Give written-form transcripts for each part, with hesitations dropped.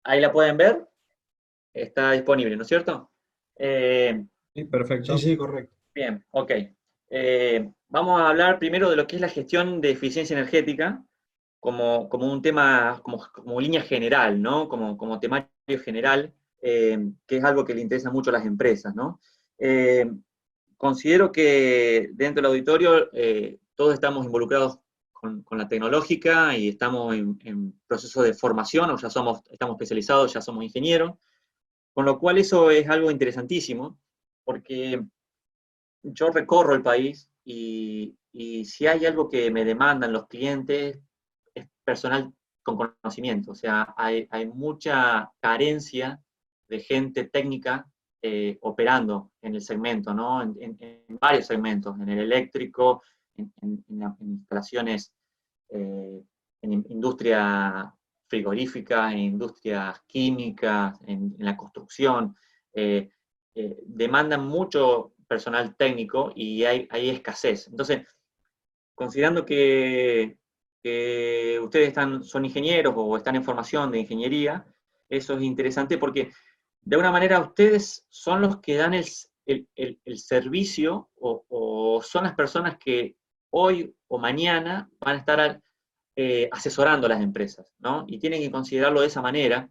Ahí la pueden ver, está disponible, ¿no es cierto? Eh, Sí, Sí, perfecto. sí, correcto. Bien, ok. Vamos a hablar primero de lo que es la gestión de eficiencia energética como un tema, como línea general, ¿no? Como temario general, que es algo que le interesa mucho a las empresas, ¿no? Eh, Considero que dentro del auditorio todos estamos involucrados con la tecnológica y estamos en proceso de formación, o ya estamos especializados, ya somos ingenieros, con lo cual eso es algo interesantísimo, porque yo recorro el país y si hay algo que me demandan los clientes es personal con conocimiento, o sea, hay mucha carencia de gente técnica operando en el segmento, ¿no? En varios segmentos, en el eléctrico, en instalaciones, eh, en industria frigorífica, en industrias químicas, en la construcción. Eh, Demandan mucho personal técnico y hay escasez. Entonces, considerando que ustedes son ingenieros o están en formación de ingeniería, eso es interesante porque de alguna manera ustedes son los que dan el servicio o son las personas que hoy o mañana van a estar asesorando a las empresas, ¿no? Y tienen que considerarlo de esa manera,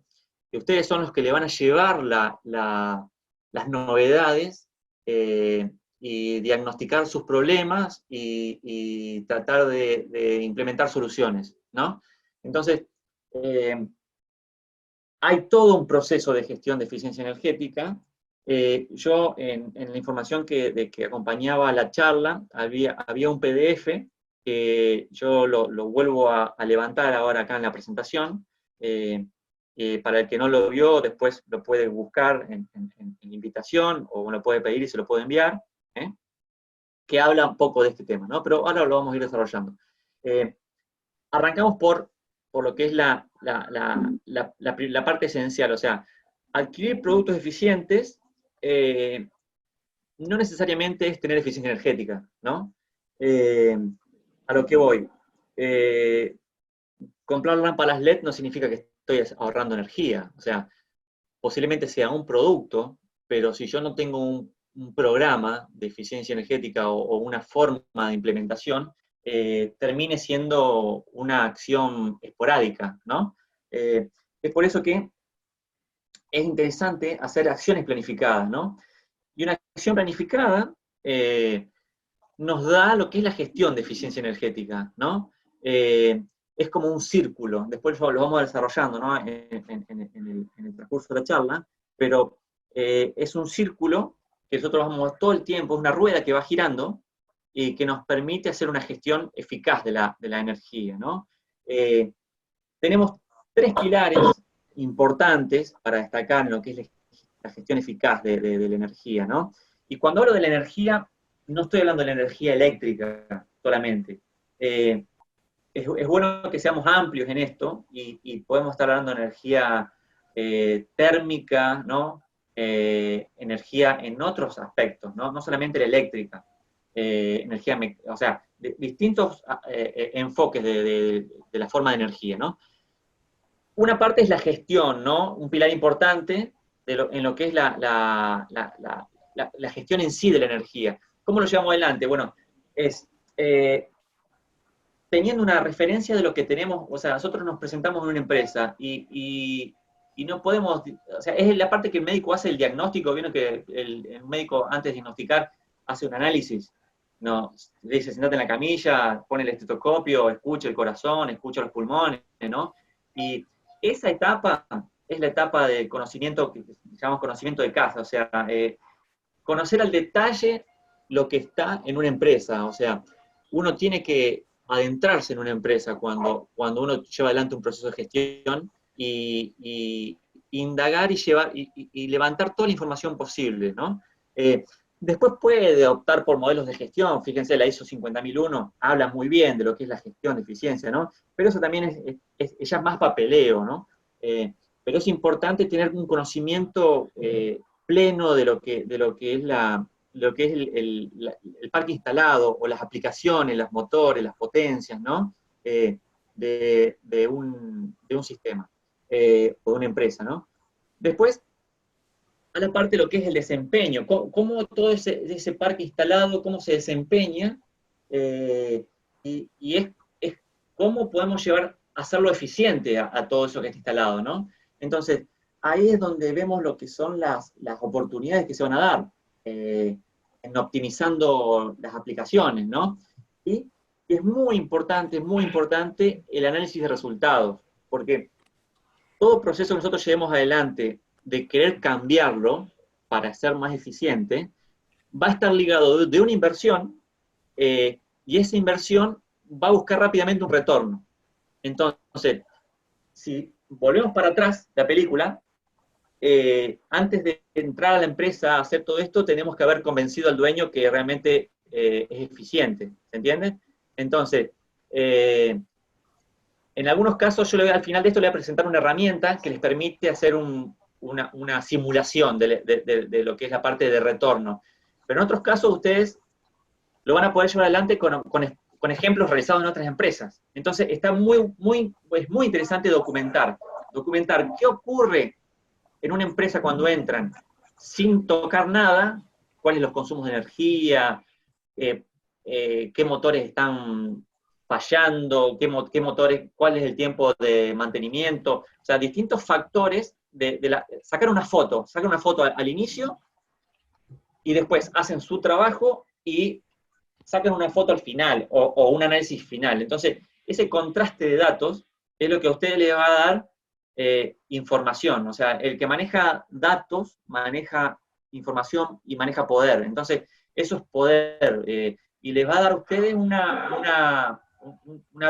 que ustedes son los que le van a llevar las novedades y diagnosticar sus problemas y tratar de implementar soluciones, ¿no? Entonces, eh, hay todo un proceso de gestión de eficiencia energética. Yo, en la información que acompañaba la charla, había un PDF que yo lo vuelvo a levantar ahora acá en la presentación. Eh, para el que no lo vio, después lo puede buscar en invitación o lo puede pedir y se lo puede enviar, ¿eh? Que habla un poco de este tema, ¿no? Pero ahora lo vamos a ir desarrollando. Eh, Arrancamos por lo que es la parte esencial, o sea, adquirir productos eficientes no necesariamente es tener eficiencia energética, ¿no? Eh, a lo que voy. Eh, Comprar lámparas LED no significa que estoy ahorrando energía, o sea, posiblemente sea un producto, pero si yo no tengo un programa de eficiencia energética o una forma de implementación, termine siendo una acción esporádica, ¿no? Eh, es por eso que es interesante hacer acciones planificadas, ¿no? Y una acción planificada nos da lo que es la gestión de eficiencia energética, ¿no? Es como un círculo, después lo vamos desarrollando, ¿no? En el transcurso de la charla, pero es un círculo que nosotros vamos todo el tiempo, es una rueda que va girando y que nos permite hacer una gestión eficaz de la energía, ¿no? Eh, Tenemos tres pilares importantes para destacar en lo que es la gestión eficaz de la energía, ¿no? Y cuando hablo de la energía, no estoy hablando de la energía eléctrica solamente. Eh, es bueno que seamos amplios en esto y podemos estar hablando de energía térmica, ¿no? Energía en otros aspectos, ¿no? No solamente la eléctrica. Energía, o sea, distintos enfoques de la forma de energía, ¿no? Una parte es la gestión, ¿no? Un pilar importante en lo que es la gestión en sí de la energía. ¿Cómo lo llevamos adelante? Bueno, es teniendo una referencia de lo que tenemos, o sea, nosotros nos presentamos en una empresa y no podemos, o sea, es la parte que el médico hace el diagnóstico, vieron que el médico antes de diagnosticar hace un análisis, no, dice, sentate en la camilla, pone el estetoscopio, escucha el corazón, escucha los pulmones, ¿no? Y esa etapa es la etapa de conocimiento que llamamos conocimiento de casa, o sea, conocer al detalle lo que está en una empresa, o sea, uno tiene que adentrarse en una empresa cuando uno lleva adelante un proceso de gestión y indagar y llevar y levantar toda la información posible, ¿no? Después puede optar por modelos de gestión, fíjense, la ISO 50001 habla muy bien de lo que es la gestión de eficiencia, ¿no? Pero eso también es ya más papeleo, ¿no? Pero es importante tener un conocimiento pleno de lo que es el parque instalado o las aplicaciones, los motores, las potencias, ¿no? De un sistema. o de una empresa, ¿no? Después, a la parte de lo que es el desempeño, cómo todo ese parque instalado, cómo se desempeña, eh, y es cómo podemos hacerlo eficiente a todo eso que está instalado, ¿no? Entonces, ahí es donde vemos lo que son las oportunidades que se van a dar en optimizando las aplicaciones, ¿no? Y es muy importante el análisis de resultados, porque todo proceso que nosotros llevemos adelante de querer cambiarlo para ser más eficiente, va a estar ligado de una inversión, y esa inversión va a buscar rápidamente un retorno. Entonces, si volvemos para atrás la película, antes de entrar a la empresa a hacer todo esto, tenemos que haber convencido al dueño que realmente es eficiente, ¿se entiende? Entonces, en algunos casos, al final de esto le voy a presentar una herramienta que les permite hacer una simulación de lo que es la parte de retorno. Pero en otros casos, ustedes lo van a poder llevar adelante con ejemplos realizados en otras empresas. Entonces, está es muy interesante documentar qué ocurre en una empresa cuando entran sin tocar nada, cuáles son los consumos de energía, qué motores están fallando, qué motores, cuál es el tiempo de mantenimiento, o sea, distintos factores sacar una foto al inicio y después hacen su trabajo y sacan una foto al final o un análisis final. Entonces, ese contraste de datos es lo que a ustedes les va a dar información. O sea, el que maneja datos, maneja información y maneja poder. Entonces, eso es poder. Y les va a dar a ustedes una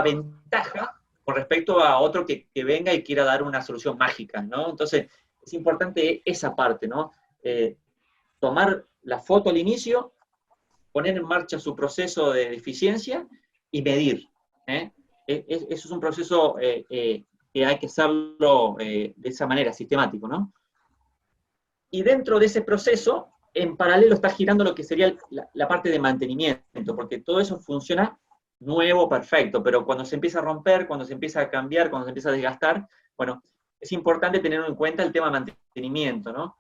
ventaja con respecto a otro que venga y quiera dar una solución mágica, ¿no? Entonces, es importante esa parte, ¿no? Tomar la foto al inicio, poner en marcha su proceso de eficiencia y medir. ¿eh? Eso es un proceso que hay que hacerlo de esa manera, sistemático, ¿no? Y dentro de ese proceso, en paralelo está girando lo que sería la parte de mantenimiento, porque todo eso funciona nuevo, perfecto, pero cuando se empieza a romper, cuando se empieza a cambiar, cuando se empieza a desgastar, bueno, es importante tener en cuenta el tema de mantenimiento, ¿no?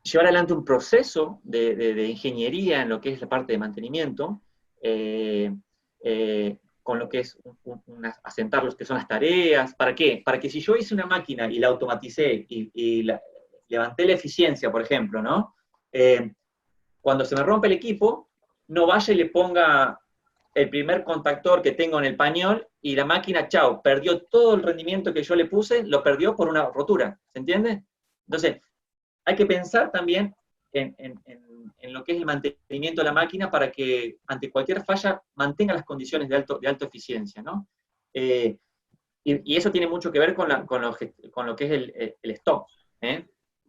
Llevar adelante un proceso de ingeniería en lo que es la parte de mantenimiento, con lo que es asentar los que son las tareas. ¿Para qué? Para que si yo hice una máquina y la automaticé y levanté la eficiencia, por ejemplo, ¿no? Cuando se me rompe el equipo, no vaya y le ponga el primer contactor que tengo en el pañol y la máquina, chao, perdió todo el rendimiento que yo le puse, lo perdió por una rotura, ¿se entiende? Entonces, hay que pensar también en lo que es el mantenimiento de la máquina para que ante cualquier falla mantenga las condiciones de alta eficiencia, ¿no? Y eso tiene mucho que ver con lo que es el stock.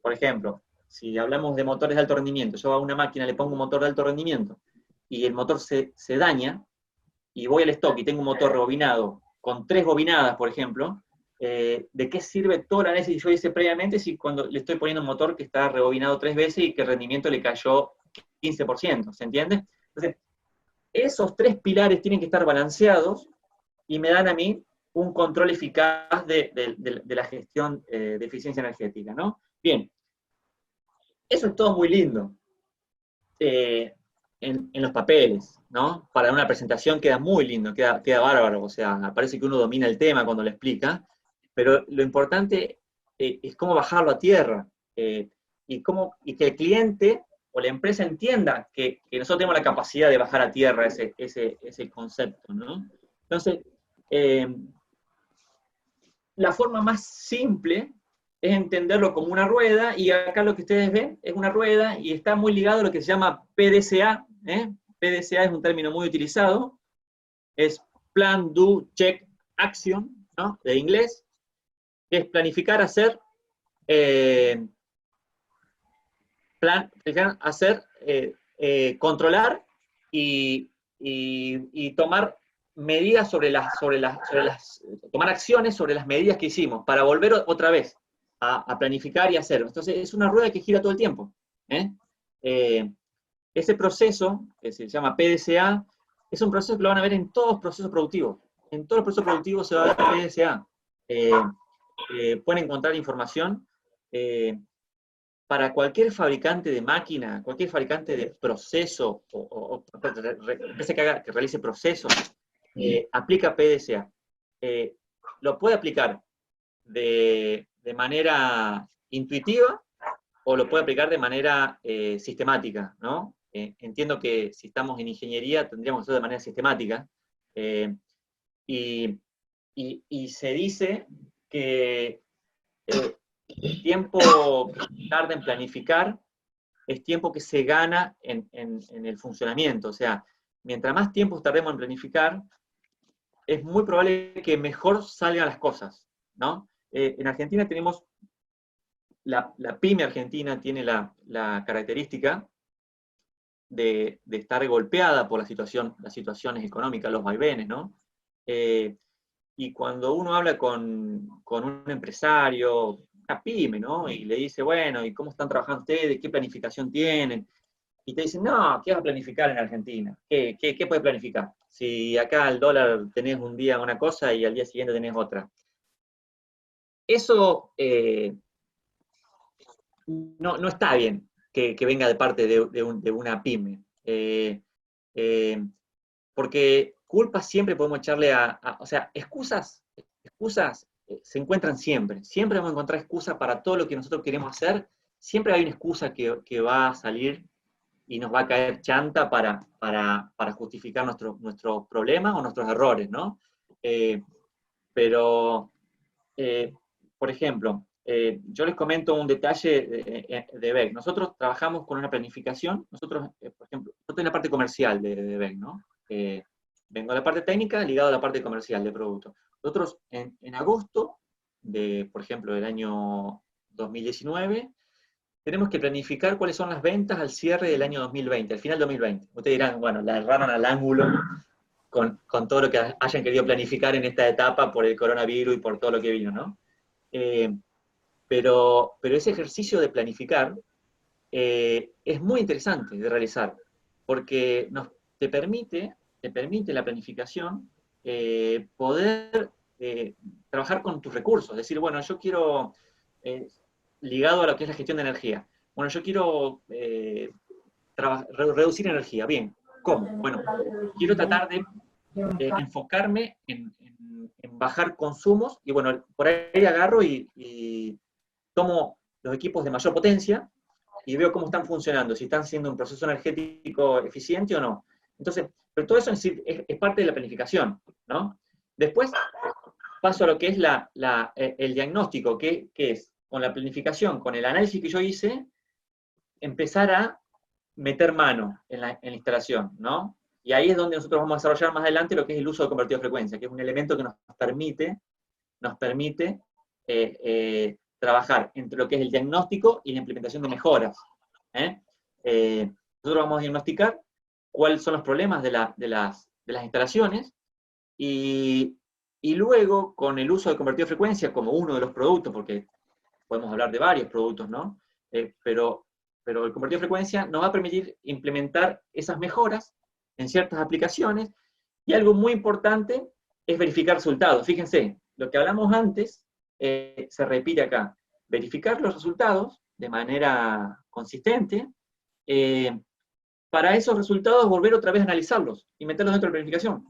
Por ejemplo, si hablamos de motores de alto rendimiento, yo a una máquina le pongo un motor de alto rendimiento y el motor se daña y voy al stock y tengo un motor rebobinado con 3 bobinadas, por ejemplo, ¿de qué sirve todo el análisis que yo hice previamente si cuando le estoy poniendo un motor que está rebobinado 3 veces y que el rendimiento le cayó 15%? ¿Se entiende? Entonces, esos 3 pilares tienen que estar balanceados y me dan a mí un control eficaz de la gestión de eficiencia energética, ¿no? Bien, eso es todo muy lindo en los papeles, ¿no? Para una presentación queda muy lindo, queda bárbaro, o sea, parece que uno domina el tema cuando lo explica, pero lo importante es cómo bajarlo a tierra y que el cliente o la empresa entienda que nosotros tenemos la capacidad de bajar a tierra ese concepto, ¿no? Entonces, la forma más simple es entenderlo como una rueda, y acá lo que ustedes ven es una rueda y está muy ligado a lo que se llama PDCA. PDCA es un término muy utilizado, es Plan, Do, Check, Action, ¿no? De inglés, que es planificar, hacer, controlar y tomar medidas tomar acciones sobre las medidas que hicimos, para volver otra vez a planificar y hacer. Entonces, es una rueda que gira todo el tiempo. Ese proceso, que se llama PDCA, es un proceso que lo van a ver en todos los procesos productivos. En todos los procesos productivos se va a ver PDCA. pueden encontrar información para cualquier fabricante de máquina, cualquier fabricante de proceso, empresa que realice procesos, aplica PDCA. Lo puede aplicar de manera intuitiva o lo puede aplicar de manera sistemática, ¿no? Entiendo que si estamos en ingeniería tendríamos que hacerlo de manera sistemática, y se dice que el tiempo que tarda en planificar es tiempo que se gana en el funcionamiento. O sea, mientras más tiempo tardemos en planificar, es muy probable que mejor salgan las cosas, ¿no? En Argentina tenemos, la pyme argentina tiene la característica de estar golpeada por las situaciones económicas, los vaivenes, ¿no? Y cuando uno habla con un empresario, una pyme, ¿no? Y le dice, bueno, ¿y cómo están trabajando ustedes? ¿Qué planificación tienen? Y te dicen, no, ¿qué vas a planificar en Argentina? ¿Qué puedes planificar? Si acá al dólar tenés un día una cosa y al día siguiente tenés otra. Eso no está bien que venga de parte de una pyme. Porque culpas siempre podemos echarle o sea, excusas se encuentran siempre. Siempre vamos a encontrar excusas para todo lo que nosotros queremos hacer. Siempre hay una excusa que va a salir y nos va a caer chanta para justificar nuestros problemas o nuestros errores, ¿no? Pero, por ejemplo, yo les comento un detalle de BEC. Nosotros trabajamos con una planificación, nosotros, por ejemplo, yo estoy en la parte comercial de BEC, ¿no? Vengo de la parte técnica ligado a la parte comercial de producto. Nosotros en agosto, por ejemplo, del año 2019, tenemos que planificar cuáles son las ventas al cierre del año 2020, al final del 2020. Ustedes dirán, bueno, la erraron al ángulo con todo lo que hayan querido planificar en esta etapa por el coronavirus y por todo lo que vino, ¿no? Pero ese ejercicio de planificar es muy interesante de realizar, porque te permite la planificación poder trabajar con tus recursos, decir, bueno, yo quiero, ligado a lo que es la gestión de energía, bueno, yo quiero reducir energía, bien, ¿cómo? Bueno, quiero tratar de enfocarme en bajar consumos, y bueno, por ahí agarro y tomo los equipos de mayor potencia y veo cómo están funcionando, si están haciendo un proceso energético eficiente o no. Entonces, pero todo eso es parte de la planificación, ¿no? Después paso a lo que es el diagnóstico, que es, con la planificación, con el análisis que yo hice, empezar a meter mano en la instalación, ¿no? Y ahí es donde nosotros vamos a desarrollar más adelante lo que es el uso de convertido de frecuencia, que es un elemento que nos permite trabajar entre lo que es el diagnóstico y la implementación de mejoras. Nosotros vamos a diagnosticar cuáles son los problemas de las instalaciones y luego, con el uso de convertido de frecuencia como uno de los productos, porque podemos hablar de varios productos, ¿no? Pero el convertido de frecuencia nos va a permitir implementar esas mejoras en ciertas aplicaciones, y algo muy importante es verificar resultados. Fíjense, lo que hablamos antes se repite acá. Verificar los resultados de manera consistente, para esos resultados volver otra vez a analizarlos y meterlos dentro de la planificación.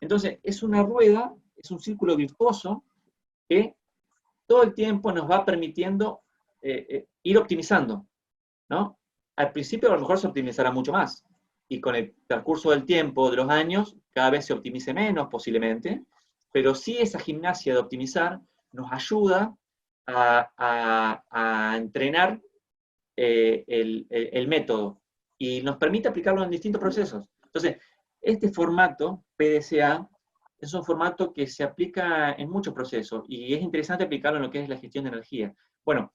Entonces, es una rueda, es un círculo virtuoso que todo el tiempo nos va permitiendo ir optimizando, ¿no? Al principio a lo mejor se optimizará mucho más, y con el transcurso del tiempo, de los años, cada vez se optimice menos posiblemente, pero sí esa gimnasia de optimizar nos ayuda a entrenar el método y nos permite aplicarlo en distintos procesos. Entonces, este formato, PDCA, es un formato que se aplica en muchos procesos y es interesante aplicarlo en lo que es la gestión de energía. Bueno,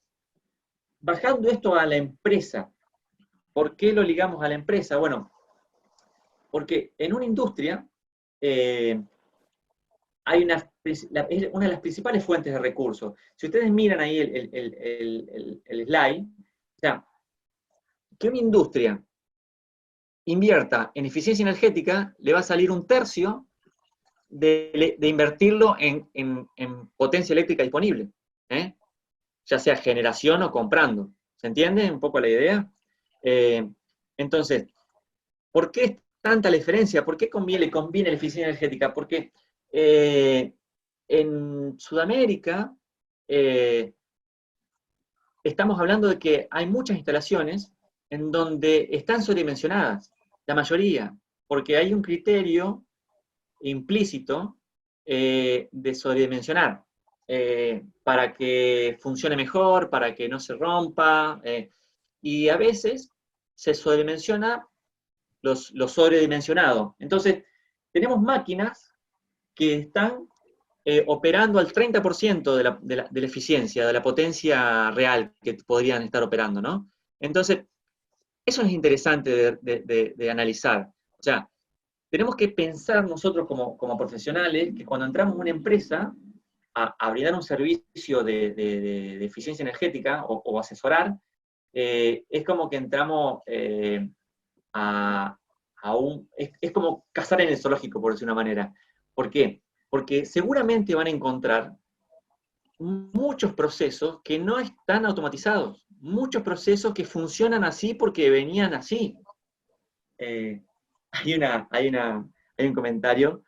bajando esto a la empresa, ¿por qué lo ligamos a la empresa? Bueno, porque en una industria hay una de las principales fuentes de recursos. Si ustedes miran ahí el slide, o sea, que una industria invierta en eficiencia energética, le va a salir 1/3 de invertirlo en potencia eléctrica disponible, ¿eh? Ya sea generación o comprando. ¿Se entiende un poco la idea? Eh, entonces, ¿por qué es tanta la diferencia? ¿Por qué le conviene la eficiencia energética? Porque en Sudamérica estamos hablando de que hay muchas instalaciones en donde están sobredimensionadas, la mayoría, porque hay un criterio implícito de sobredimensionar para que funcione mejor, para que no se rompa, y a veces se sobredimensiona lo sobredimensionado. Entonces, tenemos máquinas que están operando al 30% de la eficiencia, de la potencia real que podrían estar operando, ¿no? Entonces, eso es interesante de analizar. O sea, tenemos que pensar nosotros como profesionales que cuando entramos en una empresa a brindar un servicio de eficiencia energética o asesorar, es como que entramos a, es como cazar en el zoológico, por decir una manera. ¿Por qué? Porque seguramente van a encontrar muchos procesos que no están automatizados, muchos procesos que funcionan así porque venían así. Eh, hay un comentario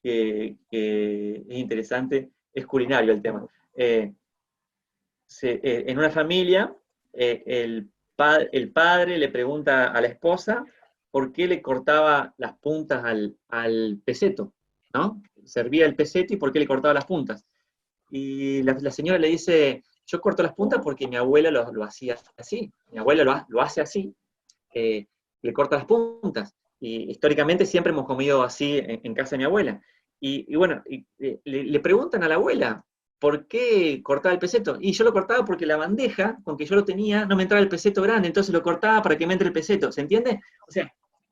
que es interesante, es culinario el tema. En una familia, el padre le pregunta a la esposa por qué le cortaba las puntas al peseto, ¿no? Servía el peseto y por qué le cortaba las puntas. Y la señora le dice, yo corto las puntas porque mi abuela lo hacía así, mi abuela lo hace así, le corta las puntas. Y históricamente siempre hemos comido así en casa de mi abuela. Y bueno, le preguntan a la abuela, ¿por qué cortaba el peseto? Y yo lo cortaba porque la bandeja con que yo lo tenía no me entraba el peseto grande, entonces lo cortaba para que me entre el peseto, ¿se entiende? O sea,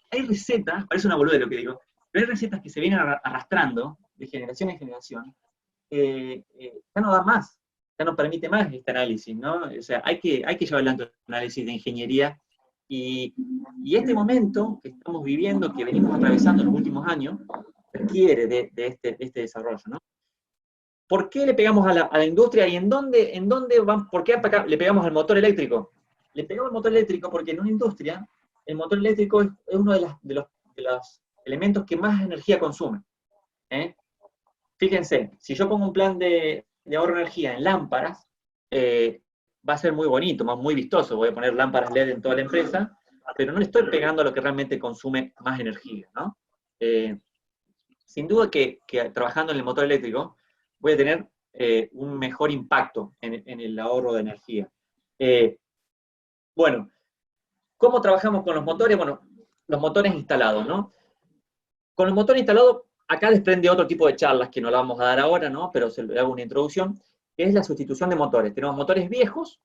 hay recetas, parece una boludez lo que digo, pero hay recetas que se vienen arrastrando de generación en generación, ya no da más, ya no permite más este análisis, ¿no? O sea, hay que llevar adelante un análisis de ingeniería y este momento que estamos viviendo, que venimos atravesando en los últimos años, requiere de este desarrollo, ¿no? ¿Por qué le pegamos a la industria y en dónde van, por qué le pegamos al motor eléctrico? Le pegamos al motor eléctrico porque en una industria el motor eléctrico es uno de los elementos que más energía consume. ¿Eh? Fíjense, si yo pongo un plan de ahorro de energía en lámparas, va a ser muy bonito, muy vistoso. Voy a poner lámparas LED en toda la empresa, pero no le estoy pegando a lo que realmente consume más energía, ¿no? Sin duda que trabajando en el motor eléctrico voy a tener un mejor impacto en el ahorro de energía. Eh, bueno, ¿cómo trabajamos con los motores? Bueno, los motores instalados, ¿no? Con el motor instalado, acá desprende otro tipo de charlas que no la vamos a dar ahora, ¿no? Pero se le hago una introducción, que es la sustitución de motores. Tenemos motores viejos,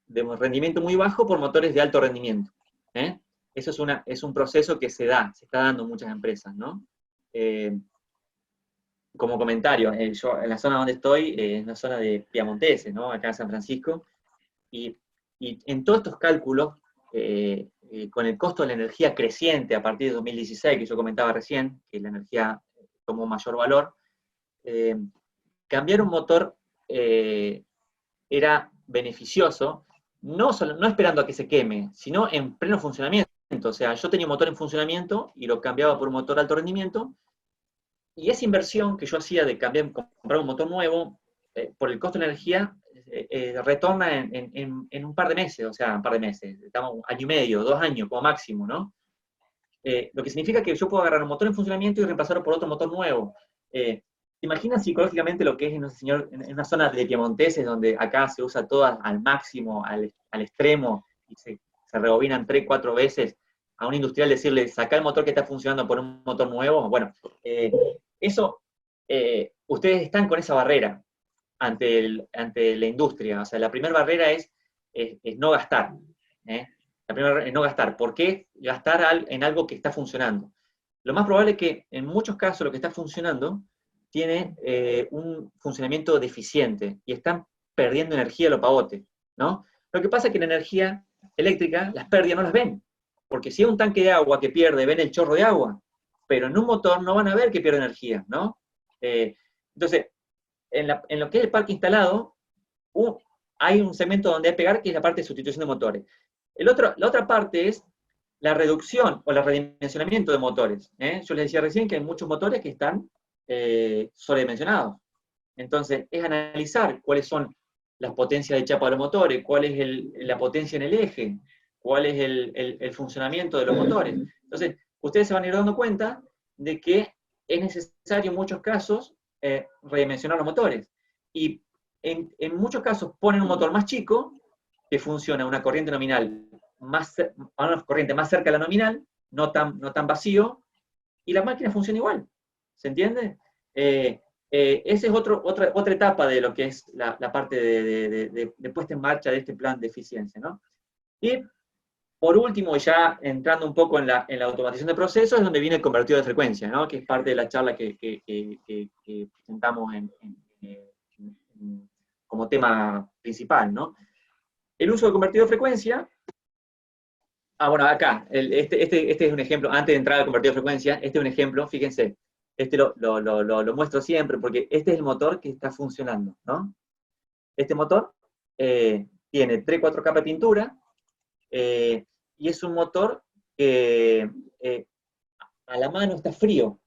de rendimiento muy bajo, por motores de alto rendimiento. ¿Eh? Eso es un proceso que se está dando en muchas empresas, ¿no? Como comentario, yo en la zona donde estoy, es una zona de Piamontese, ¿no? Acá en San Francisco, y, y en todos estos cálculos, con el costo de la energía creciente a partir de 2016, que yo comentaba recién, que la energía tomó mayor valor, eh, cambiar un motor era beneficioso, no esperando a que se queme, sino en pleno funcionamiento. O sea, yo tenía un motor en funcionamiento y lo cambiaba por un motor de alto rendimiento, y esa inversión que yo hacía de comprar un motor nuevo, por el costo de energía, retorna en un par de meses, o sea, un par de meses, estamos un año y medio, 2 años como máximo, ¿no? Lo que significa que yo puedo agarrar un motor en funcionamiento y reemplazarlo por otro motor nuevo. ¿Te imaginas psicológicamente lo que es en una zona de Piemonteses, donde acá se usa todo al máximo, al extremo, y se rebobinan 3, 4 veces, a un industrial decirle, saca el motor que está funcionando por un motor nuevo? Bueno, eso, ustedes están con esa barrera ante la industria. O sea, la primera barrera es no gastar. ¿Eh? La primera es no gastar. ¿Por qué gastar en algo que está funcionando? Lo más probable es que en muchos casos lo que está funcionando tiene un funcionamiento deficiente y están perdiendo energía a lo pavote, ¿no? Lo que pasa es que la energía eléctrica, las pérdidas no las ven, porque si hay un tanque de agua que pierde, ven el chorro de agua, pero en un motor no van a ver que pierde energía, ¿no? Entonces, en lo que es el parque instalado, hay un segmento donde hay que pegar, que es la parte de sustitución de motores. La otra parte es la reducción o el redimensionamiento de motores. Yo les decía recién que hay muchos motores que están sobredimensionados. Entonces, es analizar cuáles son las potencias de chapa de los motores, cuál es la potencia en el eje, cuál es el funcionamiento de los motores. Entonces, ustedes se van a ir dando cuenta de que es necesario en muchos casos redimensionar los motores. Y en muchos casos ponen un motor más chico que funciona a una corriente nominal a una corriente más cerca de la nominal, no tan vacío, y la máquina funciona igual. ¿Se entiende? Esa es otra etapa de lo que es la parte de puesta en marcha de este plan de eficiencia, ¿no? Y por último, ya entrando un poco en la automatización de procesos, es donde viene el convertidor de frecuencia, ¿no? Que es parte de la charla que presentamos como tema principal, ¿no? El uso del convertidor de frecuencia. Bueno, acá, este es un ejemplo, antes de entrar al convertidor de frecuencia, este es un ejemplo, fíjense, este lo muestro siempre, porque este es el motor que está funcionando, ¿no? Este motor tiene 3, 4 capas de pintura, y es un motor que a la mano está frío,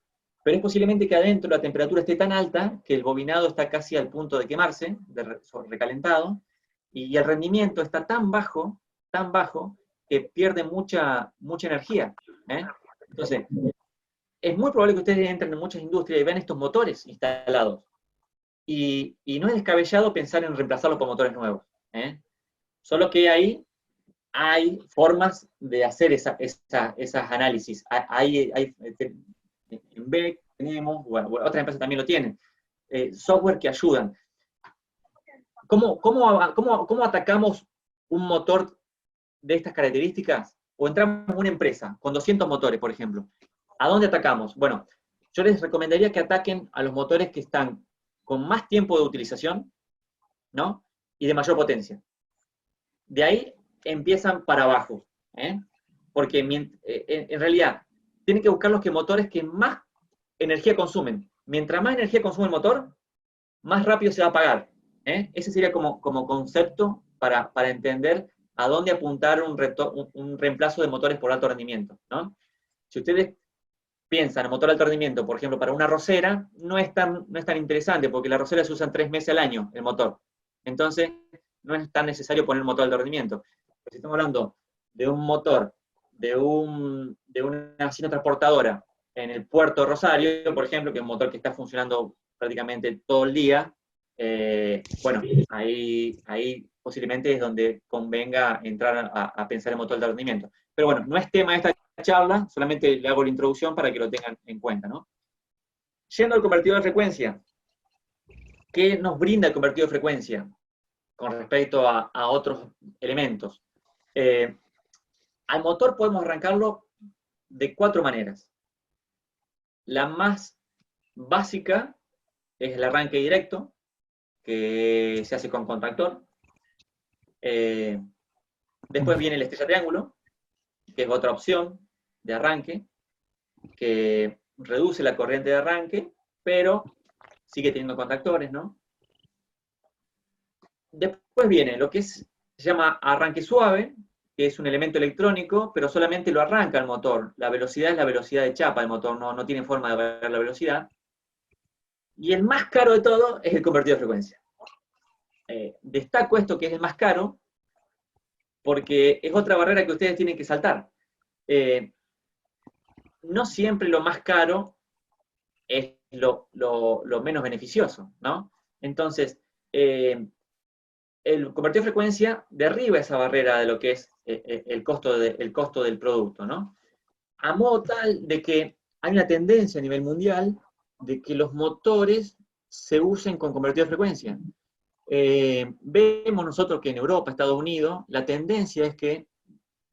pero es posiblemente que adentro la temperatura esté tan alta que el bobinado está casi al punto de quemarse, recalentado, y el rendimiento está tan bajo, que pierde mucha energía. Entonces, es muy probable que ustedes entren en muchas industrias y vean estos motores instalados. Y no es descabellado pensar en reemplazarlos por motores nuevos. Solo que ahí hay formas de hacer esas análisis. En BEC tenemos, bueno, otras empresas también lo tienen, software que ayudan. ¿Cómo atacamos un motor de estas características? O entramos en una empresa con 200 motores, por ejemplo. ¿A dónde atacamos? Bueno, yo les recomendaría que ataquen a los motores que están con más tiempo de utilización, ¿no? Y de mayor potencia. De ahí empiezan para abajo, porque en realidad tienen que buscar los motores que más energía consumen. Mientras más energía consume el motor, más rápido se va a apagar. Ese sería como concepto para entender a dónde apuntar un reemplazo de motores por alto rendimiento, ¿no? Si ustedes piensan en motor de alto rendimiento, por ejemplo, para una arrocera, no es tan interesante, porque la arrocera se usa 3 meses al año, el motor. Entonces, no es tan necesario poner un motor de alto rendimiento. Pero si estamos hablando de un motor, de una hacienda transportadora en el puerto de Rosario, por ejemplo, que es un motor que está funcionando prácticamente todo el día, bueno, ahí posiblemente es donde convenga entrar a pensar en motor de alto rendimiento. Pero bueno, no es tema de esta charla, solamente le hago la introducción para que lo tengan en cuenta, ¿no? Yendo al convertidor de frecuencia, ¿qué nos brinda el convertidor de frecuencia con respecto a otros elementos? Al motor podemos arrancarlo de 4 maneras. La más básica es el arranque directo, que se hace con contactor. Después viene el estrella triángulo, que es otra opción de arranque, que reduce la corriente de arranque, pero sigue teniendo contactores, ¿no? Después viene lo que se llama arranque suave, que es un elemento electrónico, pero solamente lo arranca el motor. La velocidad es la velocidad de chapa del motor, no tiene forma de variar la velocidad. Y el más caro de todo es el convertidor de frecuencia. Destaco esto que es el más caro, porque es otra barrera que ustedes tienen que saltar. No siempre lo más caro es lo menos beneficioso, ¿no? Entonces, el convertidor de frecuencia derriba esa barrera de lo que es el costo del producto, ¿no? A modo tal de que hay una tendencia a nivel mundial de que los motores se usen con convertidor de frecuencia. Vemos nosotros que en Europa, Estados Unidos, la tendencia es que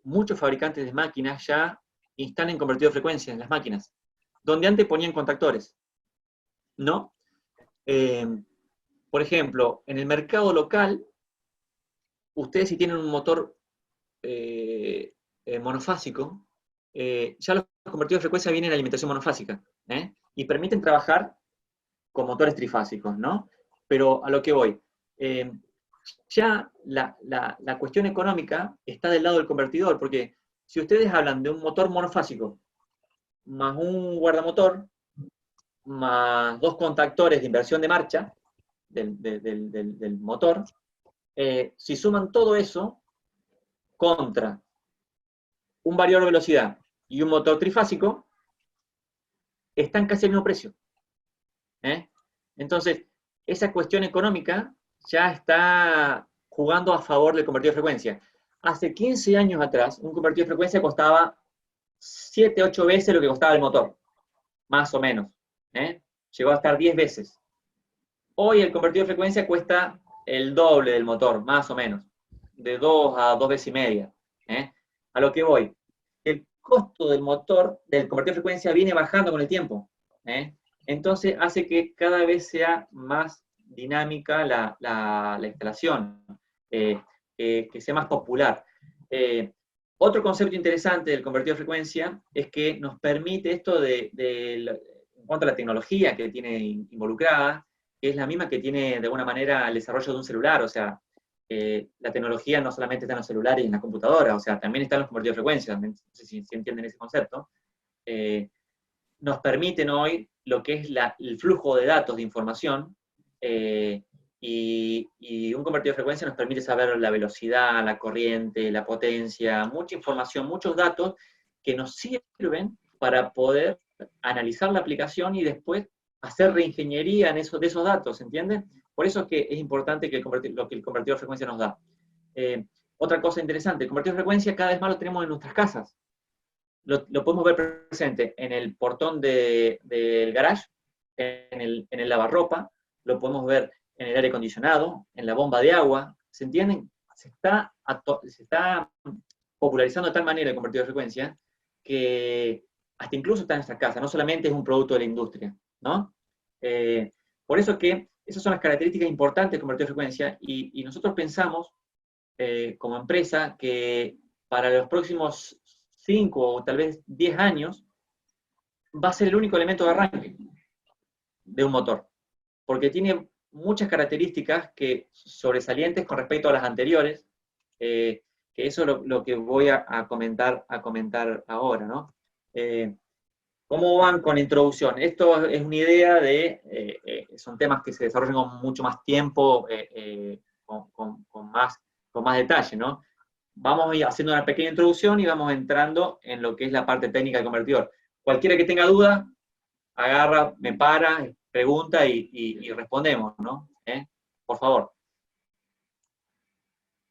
muchos fabricantes de máquinas ya instalen convertidor de frecuencia en las máquinas, donde antes ponían contactores, ¿no? Por ejemplo, en el mercado local, ustedes si tienen un motor monofásico, ya los convertidores de frecuencia vienen en alimentación monofásica, y permiten trabajar con motores trifásicos, ¿no? Pero a lo que voy, ya la cuestión económica está del lado del convertidor, porque si ustedes hablan de un motor monofásico, más un guardamotor, más dos contactores de inversión de marcha del motor, si suman todo eso contra un variador de velocidad y un motor trifásico, están casi al mismo precio. Entonces, esa cuestión económica ya está jugando a favor del convertidor de frecuencia. Hace 15 años atrás, un convertidor de frecuencia costaba 7, 8 veces lo que costaba el motor, más o menos. Llegó a estar 10 veces. Hoy el convertidor de frecuencia cuesta el doble del motor, más o menos, de 2 a 2 veces y media. A lo que voy, el costo del motor, del convertidor de frecuencia, viene bajando con el tiempo. Entonces hace que cada vez sea más dinámica la instalación, que sea más popular. Otro concepto interesante del convertidor de frecuencia es que nos permite esto en cuanto a la tecnología que tiene involucrada, que es la misma que tiene de alguna manera el desarrollo de un celular. O sea, la tecnología no solamente está en los celulares y en las computadoras, o sea, también está en los convertidores de frecuencia, no sé si entienden ese concepto. Nos permiten hoy lo que es el flujo de datos de información, y un convertidor de frecuencia nos permite saber la velocidad, la corriente, la potencia, mucha información, muchos datos que nos sirven para poder analizar la aplicación y después hacer reingeniería de esos datos, ¿entienden? Por eso es que es importante lo que el convertidor de frecuencia nos da. Otra cosa interesante, el convertidor de frecuencia cada vez más lo tenemos en nuestras casas. Lo podemos ver presente en el portón del garage, en el lavarropa, lo podemos ver en el aire acondicionado, en la bomba de agua, ¿se entienden? Se está popularizando de tal manera el convertidor de frecuencia que hasta incluso está en nuestra casa, no solamente es un producto de la industria, ¿no? Por eso que esas son las características importantes del convertidor de frecuencia, y nosotros pensamos, como empresa, que para los próximos 5 o tal vez 10 años va a ser el único elemento de arranque de un motor, porque tiene muchas características sobresalientes con respecto a las anteriores, que eso es lo que voy a comentar ahora, ¿no? ¿Cómo van con la introducción? Esto es una idea son temas que se desarrollan con mucho más tiempo, con más detalle, ¿no? Vamos a ir haciendo una pequeña introducción y vamos entrando en lo que es la parte técnica del convertidor. Cualquiera que tenga duda, agarra, me para, pregunta y respondemos, ¿no? Por favor.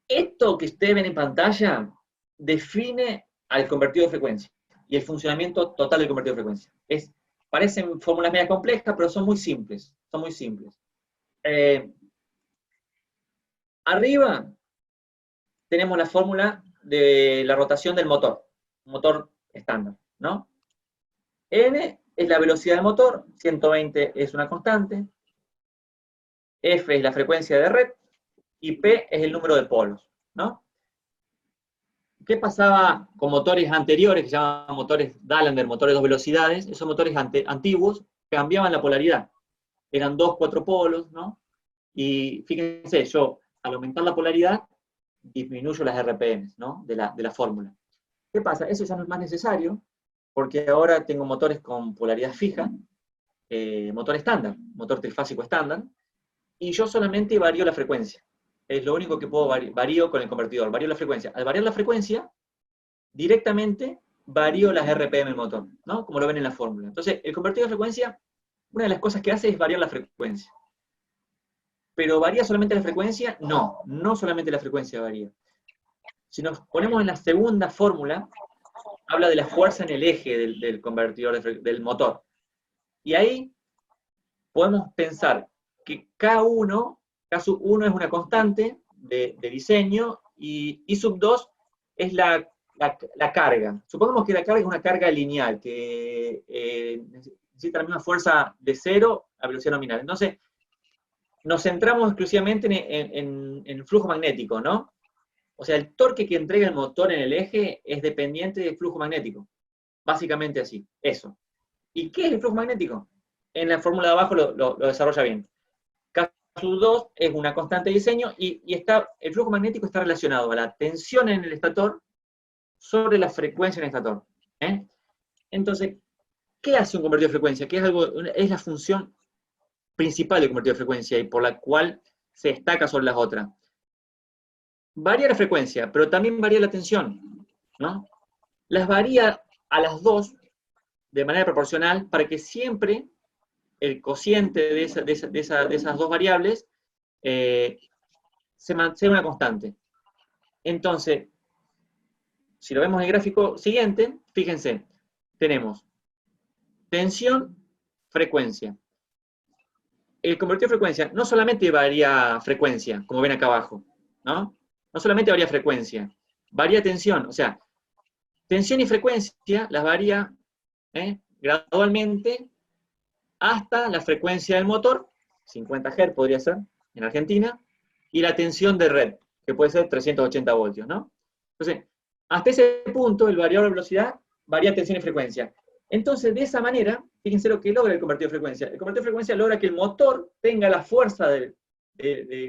Esto que ustedes ven en pantalla define al convertidor de frecuencia y el funcionamiento total del convertidor de frecuencia. Parecen fórmulas media complejas, pero son muy simples. Arriba tenemos la fórmula de la rotación del motor, motor estándar, ¿no? N es la velocidad del motor, 120 es una constante, F es la frecuencia de red, y P es el número de polos, ¿no? ¿Qué pasaba con motores anteriores, que se llamaban motores Dallander, motores de dos velocidades? Esos motores antiguos cambiaban la polaridad. Eran 2, 4 polos, ¿no? Y fíjense, yo, al aumentar la polaridad, disminuyo las RPM, ¿no? De la fórmula. ¿Qué pasa? Eso ya no es más necesario, porque ahora tengo motores con polaridad fija, motor estándar, motor trifásico estándar, y yo solamente varío la frecuencia. Es lo único que puedo varío con el convertidor, varío la frecuencia. Al variar la frecuencia, directamente varío las RPM del motor, ¿no? Como lo ven en la fórmula. Entonces, el convertidor de frecuencia, una de las cosas que hace es variar la frecuencia. ¿Pero varía solamente la frecuencia? No, no solamente la frecuencia varía. Si nos ponemos en la segunda fórmula, habla de la fuerza en el eje del convertidor del motor. Y ahí podemos pensar que K1 es una constante de diseño, y I sub 2 es la carga. Supongamos que la carga es una carga lineal, que necesita la misma fuerza de 0 a velocidad nominal. Entonces, nos centramos exclusivamente en el flujo magnético, ¿no? O sea, el torque que entrega el motor en el eje es dependiente del flujo magnético. Básicamente así, eso. ¿Y qué es el flujo magnético? en la fórmula de abajo lo desarrolla bien. K2 es una constante de diseño y el flujo magnético está relacionado a la tensión en el estator sobre la frecuencia en el estator. ¿Eh? Entonces, ¿qué hace un convertidor de frecuencia? ¿Qué es la función principal del convertidor de frecuencia y por la cual se destaca sobre las otras? Varía la frecuencia, pero también varía la tensión, ¿no? Las varía a las dos de manera proporcional para que siempre el cociente de esas dos variables sea una constante. Entonces, si lo vemos en el gráfico siguiente, fíjense, tenemos tensión, frecuencia. El convertidor de frecuencia no solamente varía frecuencia, como ven acá abajo, ¿no? No solamente varía frecuencia, varía tensión, o sea, tensión y frecuencia las varía gradualmente hasta la frecuencia del motor, 50 Hz podría ser, en Argentina, y la tensión de red, que puede ser 380 voltios, ¿no? Entonces, hasta ese punto, el variador de velocidad varía tensión y frecuencia. Entonces, de esa manera, fíjense lo que logra el convertidor de frecuencia. El convertidor de frecuencia logra que el motor tenga la fuerza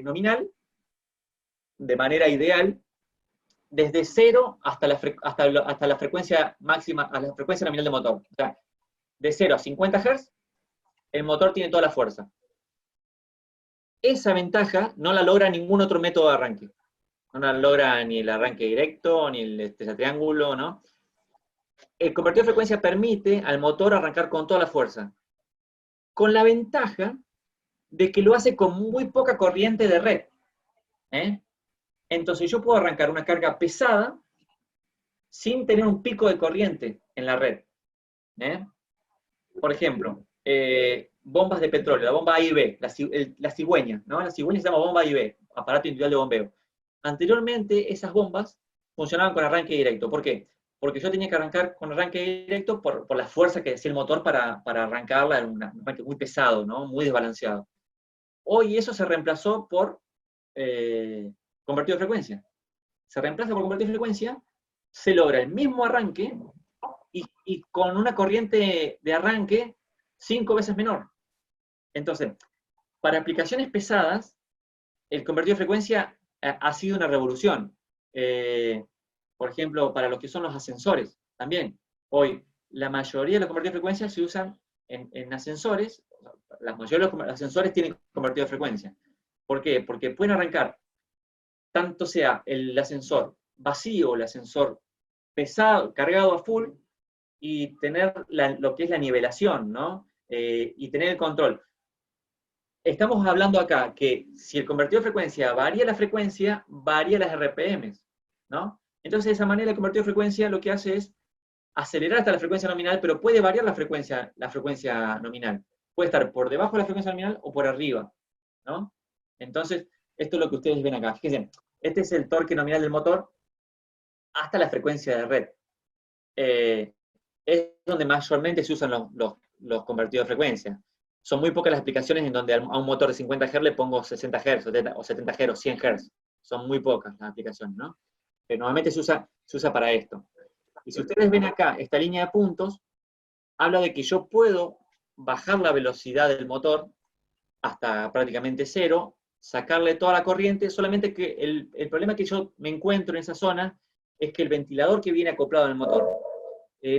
nominal de manera ideal desde cero hasta la frecuencia máxima, a la frecuencia nominal del motor. O sea, de 0 a 50 Hz, el motor tiene toda la fuerza. Esa ventaja no la logra ningún otro método de arranque. No la logra ni el arranque directo, ni el triángulo, ¿no? El convertidor de frecuencia permite al motor arrancar con toda la fuerza, con la ventaja de que lo hace con muy poca corriente de red. Entonces yo puedo arrancar una carga pesada sin tener un pico de corriente en la red. Por ejemplo, bombas de petróleo, la bomba A y B, la cigüeña, ¿no? La cigüeña se llama bomba A y B, aparato individual de bombeo. Anteriormente esas bombas funcionaban con arranque directo. ¿Por qué? Porque yo tenía que arrancar con arranque directo por la fuerza que hacía el motor para arrancarla en un arranque muy pesado, ¿no? Muy desbalanceado. Hoy eso se reemplazó por convertido de frecuencia. Se reemplaza por convertido de frecuencia, se logra el mismo arranque y con una corriente de arranque 5 veces menor. Entonces, para aplicaciones pesadas, el convertido de frecuencia ha sido una revolución. Por ejemplo, para lo que son los ascensores, también. Hoy, la mayoría de los convertidos de frecuencia se usan en ascensores. La mayoría de los ascensores tienen convertido de frecuencia. ¿Por qué? Porque pueden arrancar, tanto sea el ascensor vacío o el ascensor pesado, cargado a full, y tener lo que es la nivelación, ¿no? Y tener el control. Estamos hablando acá que si el convertidor de frecuencia varía la frecuencia, varía las RPMs, ¿no? Entonces, de esa manera, el convertidor de frecuencia lo que hace es acelerar hasta la frecuencia nominal, pero puede variar la frecuencia nominal. Puede estar por debajo de la frecuencia nominal o por arriba, ¿no? Entonces, esto es lo que ustedes ven acá. Fíjense, este es el torque nominal del motor hasta la frecuencia de red. Es donde mayormente se usan los convertidos de frecuencia. Son muy pocas las aplicaciones en donde a un motor de 50 Hz le pongo 60 Hz, o 70 Hz, o 100 Hz. Son muy pocas las aplicaciones, ¿no? Pero normalmente se usa para esto. Y si ustedes ven acá, esta línea de puntos, habla de que yo puedo bajar la velocidad del motor hasta prácticamente cero, sacarle toda la corriente, solamente que el problema que yo me encuentro en esa zona es que el ventilador que viene acoplado en el motor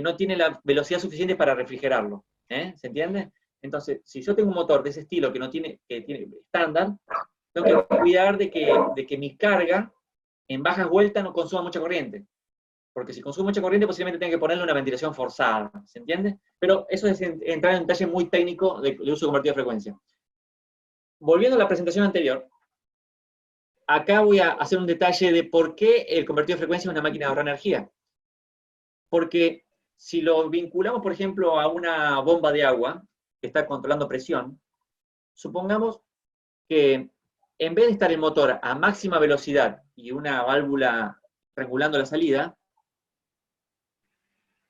no tiene la velocidad suficiente para refrigerarlo. ¿Se entiende? Entonces, si yo tengo un motor de ese estilo que tiene estándar, tengo que cuidar de que mi carga en bajas vueltas no consuma mucha corriente. Porque si consume mucha corriente, posiblemente tenga que ponerle una ventilación forzada. ¿Se entiende? Pero eso es entrar en un detalle muy técnico de uso convertido de frecuencia. Volviendo a la presentación anterior, acá voy a hacer un detalle de por qué el convertido de frecuencia es una máquina de ahorrar energía. Porque si lo vinculamos, por ejemplo, a una bomba de agua que está controlando presión, supongamos que en vez de estar el motor a máxima velocidad y una válvula regulando la salida,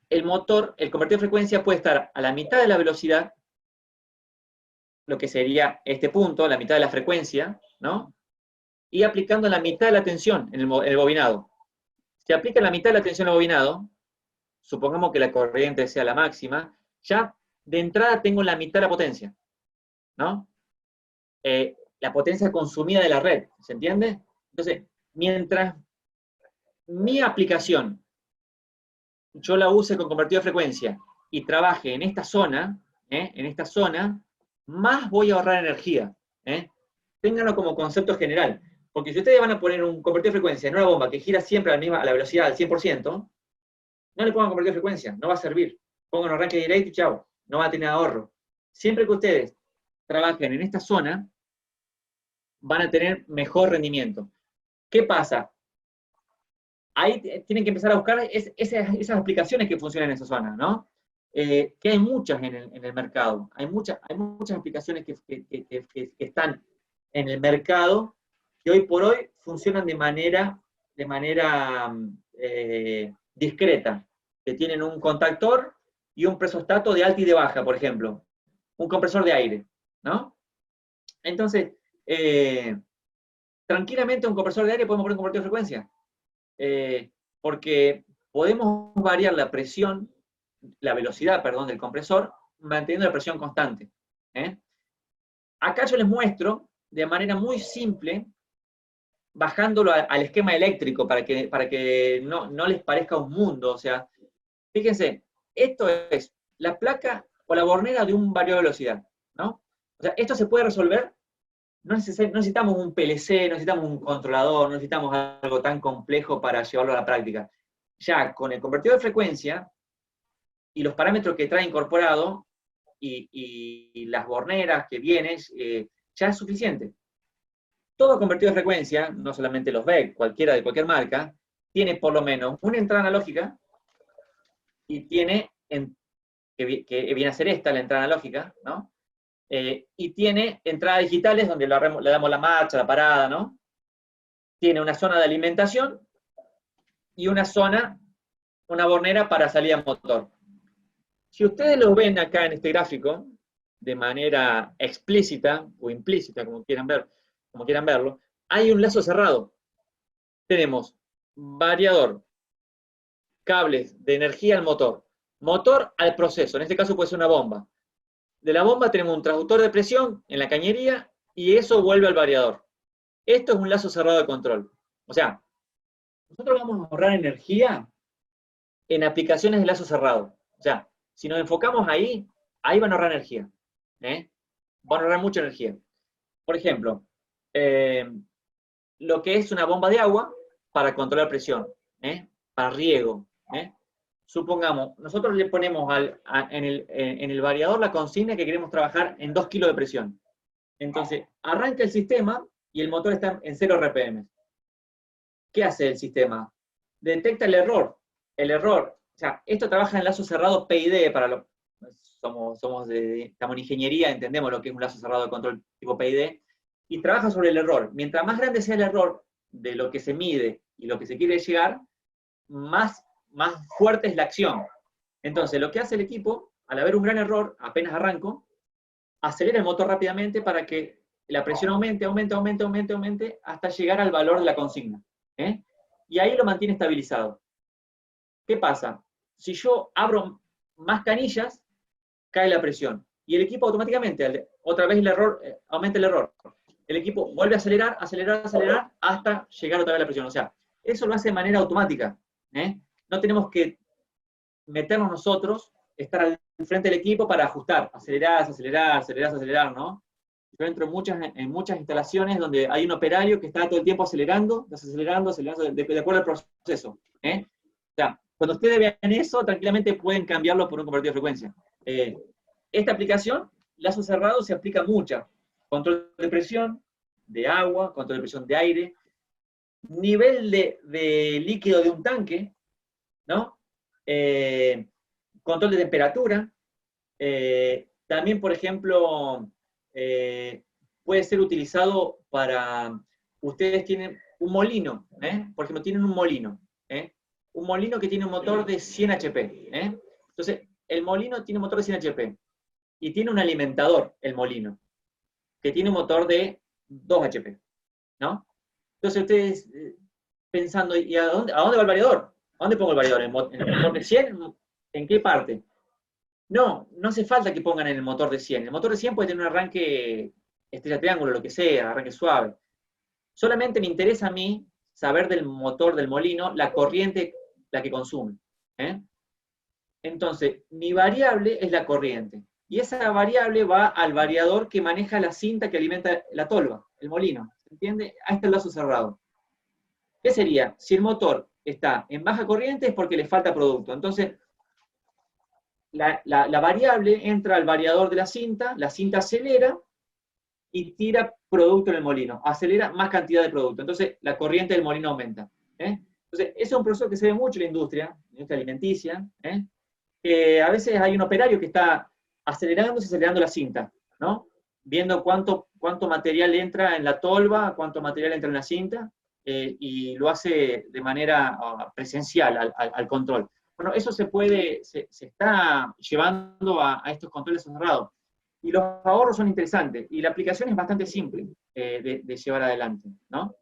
el convertidor de frecuencia puede estar a la mitad de la velocidad, lo que sería este punto, la mitad de la frecuencia, ¿no? Y aplicando la mitad de la tensión en el bobinado. Si aplica la mitad de la tensión al bobinado, supongamos que la corriente sea la máxima, ya de entrada tengo la mitad de la potencia, ¿no? La potencia consumida de la red, ¿se entiende? Entonces, mientras mi aplicación yo la use con convertido de frecuencia y trabaje en esta zona, más voy a ahorrar energía. ¿Eh? Ténganlo como concepto general. Porque si ustedes van a poner un convertido de frecuencia en una bomba que gira siempre a la velocidad al 100%, no le pongan convertido de frecuencia, no va a servir. Pongan arranque directo y chao, no va a tener ahorro. Siempre que ustedes trabajen en esta zona, van a tener mejor rendimiento. ¿Qué pasa? Ahí tienen que empezar a buscar esas aplicaciones que funcionan en esa zona, ¿no? Que hay muchas en el mercado, hay muchas aplicaciones que están en el mercado que hoy por hoy funcionan de manera discreta, que tienen un contactor y un presostato de alta y de baja, por ejemplo, un compresor de aire, ¿no? Entonces, tranquilamente un compresor de aire podemos poner un convertidor de frecuencia, porque podemos variar la velocidad, perdón, del compresor, manteniendo la presión constante. Acá yo les muestro de manera muy simple, bajándolo al esquema eléctrico para que no les parezca un mundo. O sea, fíjense, esto es la placa o la bornera de un variador de velocidad, ¿no? O sea, esto se puede resolver. No necesitamos un PLC, no necesitamos un controlador, no necesitamos algo tan complejo para llevarlo a la práctica. Ya con el convertidor de frecuencia y los parámetros que trae incorporado y las borneras que vienen, ya es suficiente. Todo convertidor de frecuencia, no solamente los VEC, cualquiera de cualquier marca, tiene por lo menos una entrada analógica y tiene, que viene a ser esta, la entrada analógica, ¿no? Y tiene entradas digitales donde le damos la marcha, la parada, ¿no? Tiene una zona de alimentación y una bornera para salida motor. Si ustedes lo ven acá en este gráfico, de manera explícita o implícita, como quieran verlo, hay un lazo cerrado. Tenemos variador, cables de energía al motor al proceso, en este caso puede ser una bomba. De la bomba tenemos un transductor de presión en la cañería y eso vuelve al variador. Esto es un lazo cerrado de control. O sea, nosotros vamos a ahorrar energía en aplicaciones de lazo cerrado. O sea, si nos enfocamos ahí van a ahorrar energía. Van a ahorrar mucha energía. Por ejemplo, lo que es una bomba de agua para controlar presión, para riego. Supongamos, nosotros le ponemos en el variador la consigna que queremos trabajar en 2 kilos de presión. Entonces, arranca el sistema y el motor está en 0 RPM. ¿Qué hace el sistema? Detecta el error. O sea, esto trabaja en lazo cerrado PID, estamos en ingeniería, entendemos lo que es un lazo cerrado de control tipo PID, y trabaja sobre el error. Mientras más grande sea el error de lo que se mide y lo que se quiere llegar, más fuerte es la acción. Entonces, lo que hace el equipo, al haber un gran error, apenas arranco, acelera el motor rápidamente para que la presión aumente, hasta llegar al valor de la consigna. Y ahí lo mantiene estabilizado. ¿Qué pasa? Si yo abro más canillas, cae la presión. Y el equipo automáticamente, otra vez aumenta el error. El equipo vuelve a acelerar, hasta llegar otra vez a la presión. O sea, eso lo hace de manera automática. No tenemos que meternos nosotros, estar al frente del equipo para ajustar, acelerar, ¿no? Yo entro en muchas instalaciones donde hay un operario que está todo el tiempo acelerando, de acuerdo al proceso. O sea, cuando ustedes vean eso, tranquilamente pueden cambiarlo por un convertido de frecuencia. Esta aplicación, lazo cerrado, se aplica mucha. Control de presión, de agua, control de presión de aire, nivel de líquido de un tanque, ¿no? Control de temperatura. También, por ejemplo, puede ser utilizado para, ustedes tienen un molino, por ejemplo, tienen un molino que tiene un motor de 100 HP. Entonces, el molino tiene un motor de 100 HP y tiene un alimentador, el molino, que tiene un motor de 2 HP, ¿no? Entonces ustedes pensando, ¿y a dónde va el variador? ¿A dónde pongo el variador? ¿En el motor de 100? ¿En qué parte? no hace falta que pongan en el motor de 100. El motor de 100 puede tener un arranque estrella triángulo, lo que sea, arranque suave. Solamente me interesa a mí saber del motor del molino la corriente, la que consume. ¿eh? Entonces, mi variable es la corriente. Y esa variable va al variador que maneja la cinta que alimenta la tolva, el molino. ¿Se entiende? Ahí está el lazo cerrado. ¿Qué sería? Si el motor está en baja corriente es porque le falta producto. Entonces, la variable entra al variador de la cinta acelera y tira producto en el molino, acelera más cantidad de producto. Entonces, la corriente del molino aumenta. Entonces, ese es un proceso que se ve mucho en la industria alimenticia, que a veces hay un operario que está acelerando la cinta, ¿no? Viendo cuánto material entra en la tolva, cuánto material entra en la cinta, y lo hace de manera presencial al control. Bueno, eso se está llevando a estos controles cerrados. Y los ahorros son interesantes, y la aplicación es bastante simple de llevar adelante, ¿no?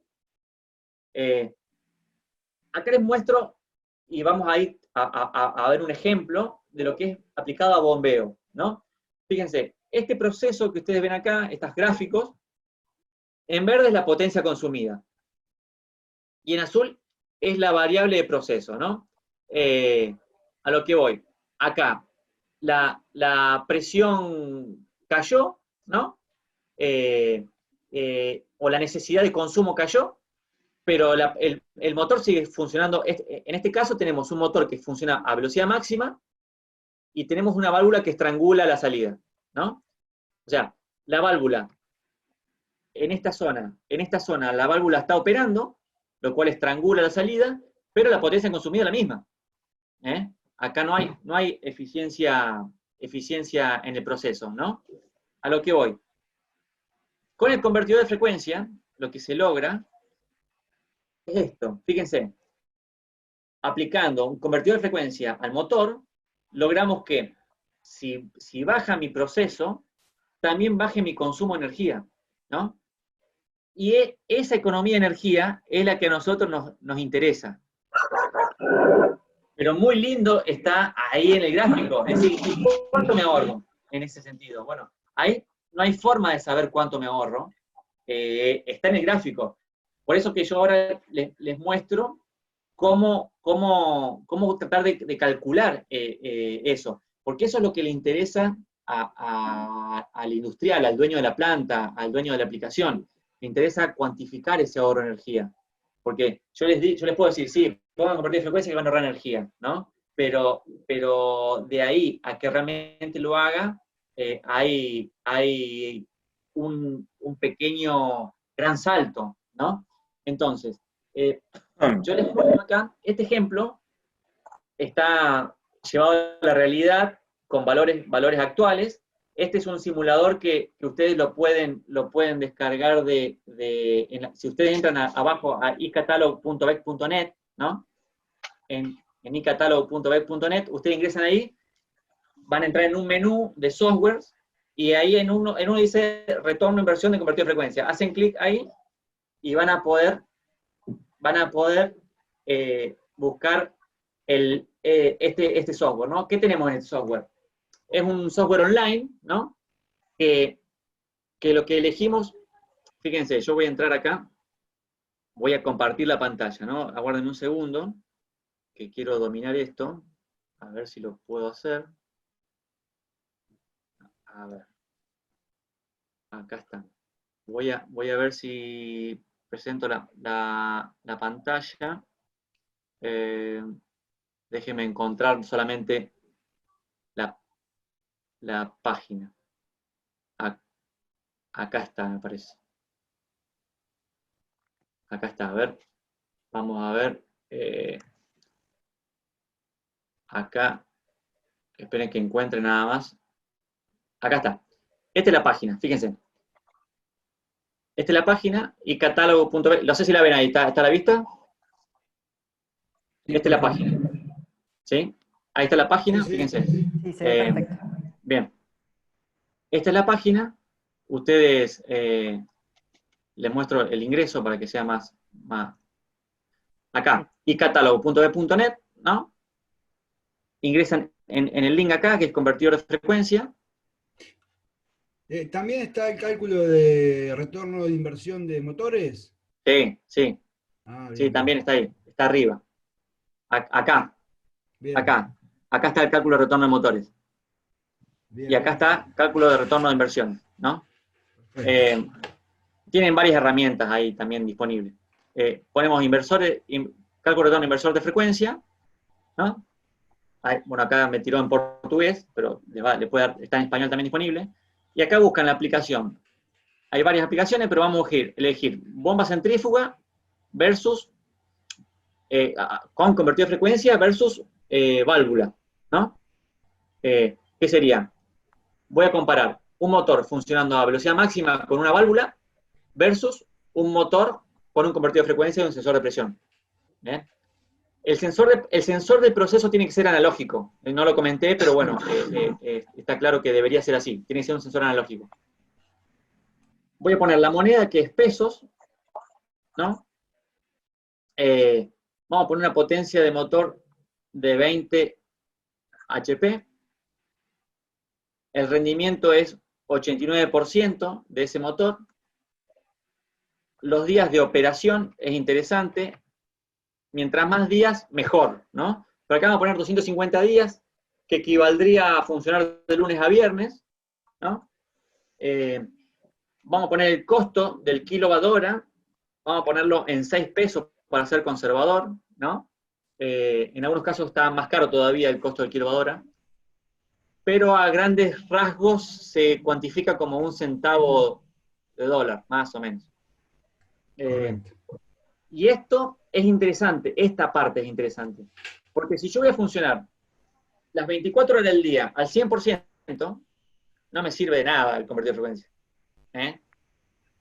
Acá les muestro, y vamos a ir a ver un ejemplo de lo que es aplicado a bombeo, ¿no? Fíjense, este proceso que ustedes ven acá, estos gráficos, en verde es la potencia consumida, y en azul es la variable de proceso, ¿no? A lo que voy, acá, la presión cayó, ¿no? O la necesidad de consumo cayó, pero el motor sigue funcionando. En este caso tenemos un motor que funciona a velocidad máxima y tenemos una válvula que estrangula la salida, ¿no? O sea, la válvula en esta zona la válvula está operando, lo cual estrangula la salida, pero la potencia consumida es la misma. Acá no hay eficiencia en el proceso, ¿no? A lo que voy. Con el convertidor de frecuencia, lo que se logra es esto. Fíjense, aplicando un convertidor de frecuencia al motor, logramos que si baja mi proceso, también baje mi consumo de energía, ¿no? Y esa economía de energía es la que a nosotros nos interesa. Pero muy lindo está ahí en el gráfico. Es decir, ¿cuánto me ahorro en ese sentido? Bueno, ahí no hay forma de saber cuánto me ahorro. Está en el gráfico. Por eso que yo ahora les muestro cómo tratar de calcular eso. Porque eso es lo que le interesa al industrial, al dueño de la planta, al dueño de la aplicación. Le interesa cuantificar ese ahorro de energía. Porque yo les puedo decir, sí, pongan convertir de frecuencia que van a ahorrar energía, ¿no? Pero de ahí a que realmente lo haga, hay un pequeño gran salto, ¿no? Entonces, yo les muestro acá, este ejemplo está llevado a la realidad con valores actuales. Este es un simulador que ustedes lo pueden descargar si ustedes entran abajo a icatalog.bec.net, ¿no? En icatalog.bec.net, ustedes ingresan ahí, van a entrar en un menú de software, y ahí en uno dice retorno inversión de convertido de frecuencia. Hacen clic ahí y van a poder buscar este software, ¿no? ¿Qué tenemos en este software? Es un software online, ¿no? Que lo que elegimos, fíjense, yo voy a entrar acá, voy a compartir la pantalla, ¿no? Aguarden un segundo, que quiero dominar esto, a ver si lo puedo hacer. A ver, acá está. Voy a ver si presento la pantalla. Déjenme encontrar solamente la página. Acá está, me parece. Acá está, a ver. Vamos a ver. Acá. Esperen que encuentre nada más. Acá está. Esta es la página, fíjense. Esta es la página y catálogo.b. No sé si la ven ahí, ¿está a la vista? Esta es la página. ¿Sí? Ahí está la página, fíjense. Sí, se ve perfecto. Bien. Esta es la página. Ustedes les muestro el ingreso para que sea más acá, icatálogo.b.net, ¿no? Ingresan en el link acá, que es convertidor de frecuencia. También está el cálculo de retorno de inversión de motores. Sí, sí, Ah, sí, bien, bien. también está ahí, está arriba. Acá, Bien, acá. Acá está el cálculo de retorno de motores. Y bien, acá bien. está cálculo de retorno de inversión, ¿no? Perfecto. Eh, Tienen varias herramientas ahí también disponibles. Ponemos inversores, cálculo de retorno inversor de frecuencia, ¿no? Bueno, acá me tiró en portugués, pero le puede dar, está en español también disponible. Y acá buscan la aplicación. Hay varias aplicaciones, pero vamos a elegir bomba centrífuga versus con convertido de frecuencia versus válvula, ¿no? ¿Qué sería? Voy a comparar un motor funcionando a velocidad máxima con una válvula versus un motor con un convertido de frecuencia y un sensor de presión. ¿Bien? El sensor del proceso tiene que ser analógico. No lo comenté, pero bueno, está claro que debería ser así. Tiene que ser un sensor analógico. Voy a poner la moneda, que es pesos, ¿no? Vamos a poner una potencia de motor de 20 HP. El rendimiento es 89% de ese motor. Los días de operación es interesante. Mientras más días, mejor, ¿no? Pero acá vamos a poner 250 días, que equivaldría a funcionar de lunes a viernes, ¿no? Vamos a poner el costo del kilowatt hora, vamos a ponerlo en 6 pesos para ser conservador, ¿no? En algunos casos está más caro todavía el costo del kilowatt hora, pero a grandes rasgos se cuantifica como un centavo de dólar, más o menos. Eh, Correcto. y esto es interesante, esta parte es interesante, porque si yo voy a funcionar las 24 horas del día al 100%, no me sirve de nada el convertir de frecuencia. ¿Eh?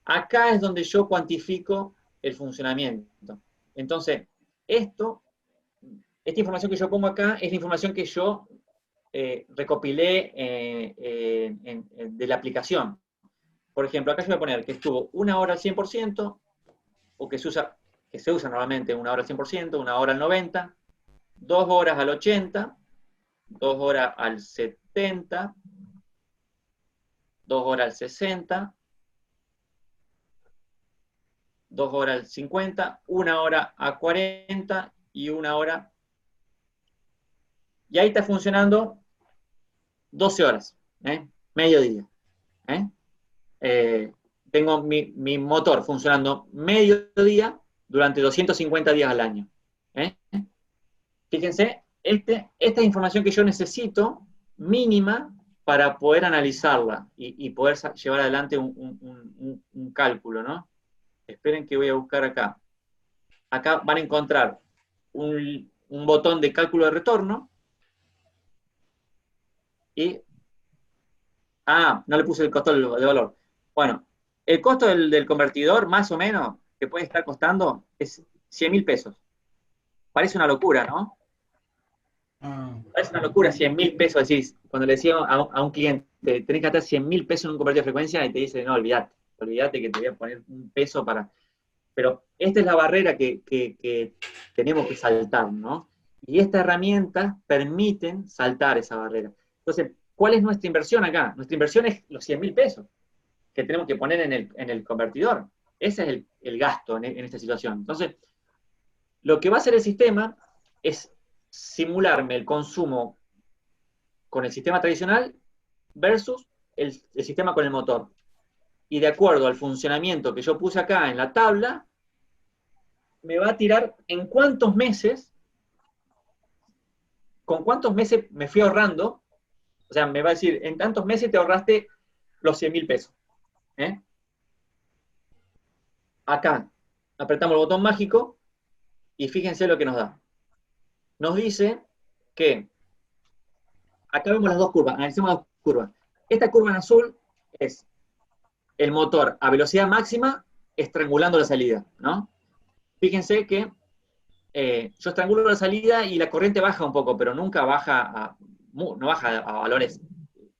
Acá es donde yo cuantifico el funcionamiento. Entonces, esto, esta información que yo pongo acá es la información que yo recopilé de la aplicación. Por ejemplo, acá yo voy a poner que estuvo una hora al 100%, o que se usa normalmente una hora al 100%, una hora al 90%, 2 horas al 80%, 2 horas al 70%, 2 horas al 60%, 2 horas al 50, 1 hora a 40 y 1 hora. Y ahí está funcionando 12 horas, mediodía. ¿eh? Tengo mi motor funcionando mediodía durante 250 días al año. ¿eh? Fíjense, esta es información que yo necesito mínima para poder analizarla y poder llevar adelante un cálculo, ¿no? Esperen que voy a buscar acá. Acá van a encontrar un botón de cálculo de retorno y, no le puse el costo de valor. Bueno, el costo del convertidor, más o menos, que puede estar costando, es 100.000 pesos. Parece una locura, ¿no? Ah, Parece una locura, 100.000 pesos, decís, cuando le decía a un cliente, tenés que gastar 100.000 pesos en un convertidor de frecuencia, y te dice, no, olvídate que te voy a poner un peso para... Pero esta es la barrera que tenemos que saltar, ¿no? Y estas herramientas permiten saltar esa barrera. Entonces, ¿cuál es nuestra inversión acá? Nuestra inversión es los 100.000 pesos que tenemos que poner en el convertidor. Ese es el gasto en esta situación. Entonces, lo que va a hacer el sistema es simularme el consumo con el sistema tradicional versus el sistema con el motor. Y de acuerdo al funcionamiento que yo puse acá en la tabla, me va a tirar en cuántos meses, con cuántos meses me fui ahorrando. O sea, me va a decir, en tantos meses te ahorraste los 100.000 pesos. ¿eh? Acá apretamos el botón mágico y fíjense lo que nos da. Nos dice que, acá vemos las dos curvas, analicemos las dos curvas. Esta curva en azul es el motor a velocidad máxima estrangulando la salida, ¿no? Fíjense que yo estrangulo la salida y la corriente baja un poco, pero nunca no baja a valores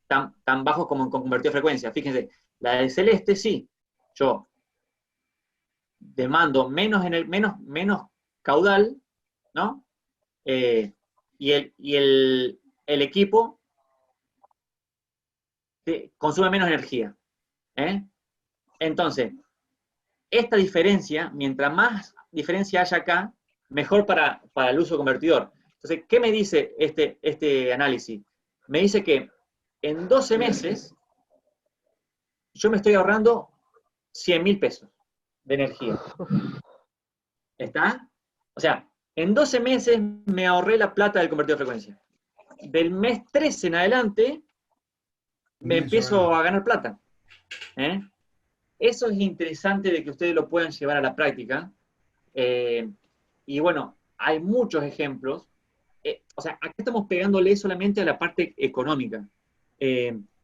tan bajos como con convertido de frecuencia. Fíjense, la del celeste sí, yo demando menos caudal, ¿no? Eh, y el equipo consume menos energía. Entonces, esta diferencia, mientras más diferencia haya acá, mejor para el uso convertidor. Entonces, ¿qué me dice este análisis? Me dice que en 12 meses yo me estoy ahorrando 100.000 pesos de energía. ¿Está? O sea, en 12 meses me ahorré la plata del convertidor de frecuencia. Del mes 13 en adelante me empiezo a ganar plata. Eso es interesante de que ustedes lo puedan llevar a la práctica. Y bueno, hay muchos ejemplos. O sea, acá estamos pegándole solamente a la parte económica.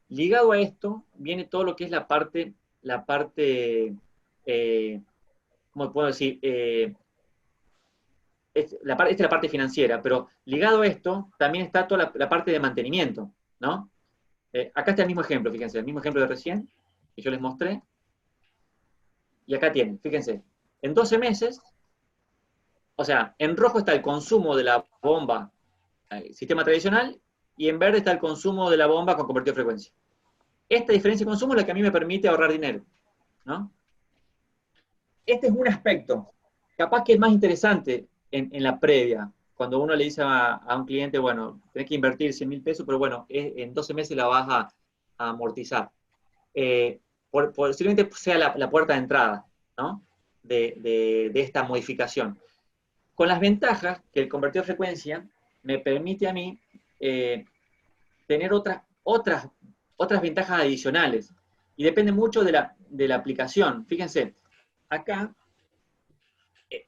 Ligado a esto viene todo lo que es la parte ¿cómo puedo decir? Esta es la parte financiera, pero ligado a esto también está toda la parte de mantenimiento, ¿no? Acá está el mismo ejemplo, fíjense, el mismo ejemplo de recién, que yo les mostré, y acá tienen, fíjense, en 12 meses, o sea, en rojo está el consumo de la bomba sistema tradicional, y en verde está el consumo de la bomba con convertido de frecuencia. Esta diferencia de consumo es la que a mí me permite ahorrar dinero, ¿no? Este es un aspecto, capaz que es más interesante en la previa, cuando uno le dice a un cliente, bueno, tenés que invertir 100.000 pesos, pero bueno, en 12 meses la vas a amortizar. Posiblemente sea la puerta de entrada, ¿no? de esta modificación. Con las ventajas que el convertidor de frecuencia me permite a mí tener otras ventajas adicionales. Y depende mucho de la aplicación. Fíjense, acá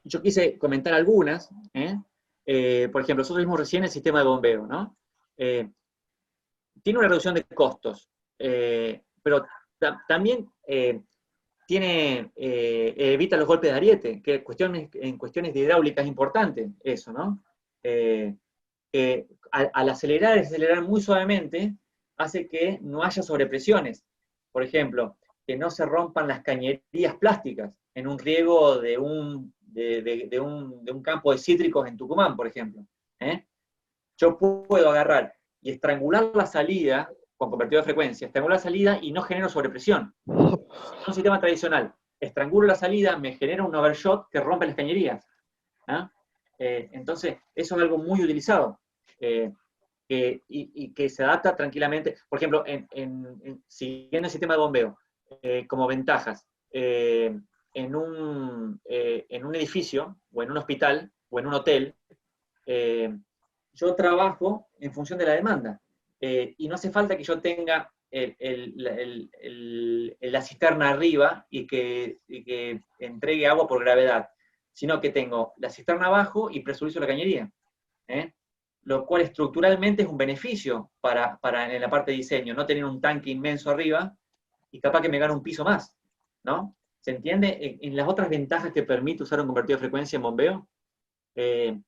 yo quise comentar algunas. Por ejemplo, nosotros vimos recién el sistema de bombeo, ¿no? Tiene una reducción de costos, pero también evita los golpes de ariete, que en cuestiones de hidráulica es importante eso, ¿no? Al acelerar y desacelerar muy suavemente, hace que no haya sobrepresiones. Por ejemplo, que no se rompan las cañerías plásticas en un riego de un campo de cítricos en Tucumán, por ejemplo. Yo puedo agarrar y estrangular la salida con convertidor de frecuencia, estrangular la salida y no genero sobrepresión. En un sistema tradicional, estrangulo la salida, me genera un overshot que rompe las cañerías. Entonces, eso es algo muy utilizado. Y que se adapta tranquilamente, por ejemplo, siguiendo el sistema de bombeo, como ventajas, en un edificio, o en un hospital, o en un hotel, yo trabajo en función de la demanda, y no hace falta que yo tenga la cisterna arriba y que entregue agua por gravedad, sino que tengo la cisterna abajo y presurizo la cañería. Lo cual estructuralmente es un beneficio en la parte de diseño, no tener un tanque inmenso arriba y capaz que me gane un piso más, ¿no? ¿Se entiende? En las otras ventajas que permite usar un convertidor de frecuencia en bombeo, en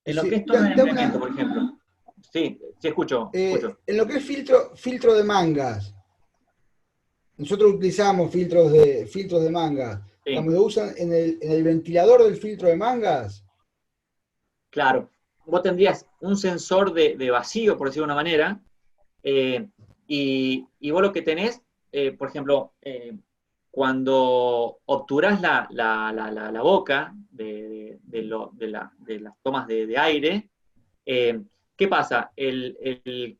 lo que Sí, es torre de dame enfriamiento, por ejemplo. Sí, sí, escucho. en lo que es filtro de mangas, nosotros utilizamos filtros de mangas. Sí, Digamos, lo usan en el ventilador del filtro de mangas. claro. Vos tendrías un sensor de vacío, por decirlo de una manera, eh, y vos lo que tenés, por ejemplo, cuando obturás la boca de las tomas de aire, ¿qué pasa? El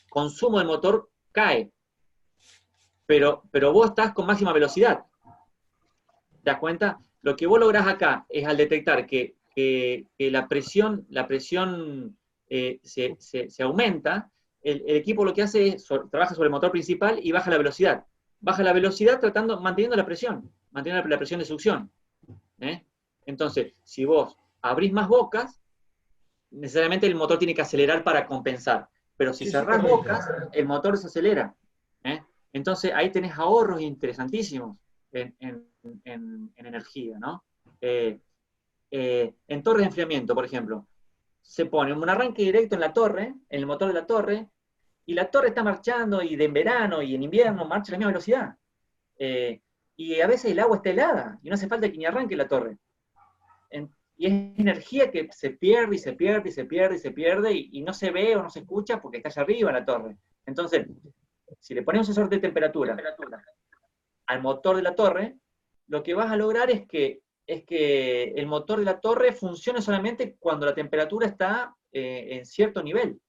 consumo del motor cae, pero vos estás con máxima velocidad. ¿Te das cuenta? Lo que vos lográs acá es al detectar que la presión se aumenta, el equipo lo que hace es trabaja sobre el motor principal y baja la velocidad. Baja la velocidad manteniendo manteniendo la presión de succión. Entonces, si vos abrís más bocas, necesariamente el motor tiene que acelerar para compensar. Pero si Sí, sí, cerrás correcto. bocas, el motor se acelera. Entonces ahí tenés ahorros interesantísimos en energía, ¿no? En torres de enfriamiento, por ejemplo, se pone un arranque directo en la torre, en el motor de la torre, y la torre está marchando, y en verano y en invierno marcha a la misma velocidad. Y a veces el agua está helada, y no hace falta que ni arranque la torre. y es energía que se pierde y se pierde y se pierde y se pierde y no se ve o no se escucha porque está allá arriba en la torre. Entonces, si le pones un sensor de temperatura al motor de la torre, lo que vas a lograr es que el motor de la torre funcione solamente cuando la temperatura está en cierto nivel.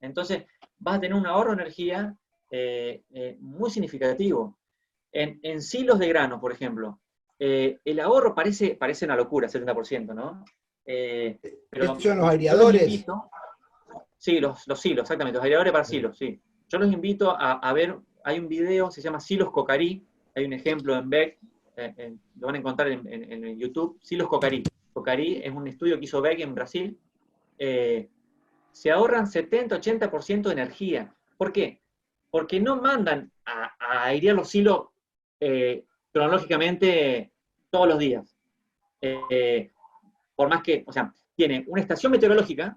Entonces, vas a tener un ahorro de energía muy significativo. En silos de grano, por ejemplo, el ahorro parece una locura, 70%, ¿no? Pero Estos son los yo los aireadores. invito, sí, los silos, exactamente, los aireadores para silos, sí. Yo los invito a ver, hay un video, se llama Silos Cocarí, hay un ejemplo en Beck, lo van a encontrar en YouTube, Silos Cocarí. Cocarí es un estudio que hizo Beck en Brasil. Se ahorran 70-80% de energía. ¿Por qué? Porque no mandan a airear los silos cronológicamente todos los días. Por más que, o sea, tiene una estación meteorológica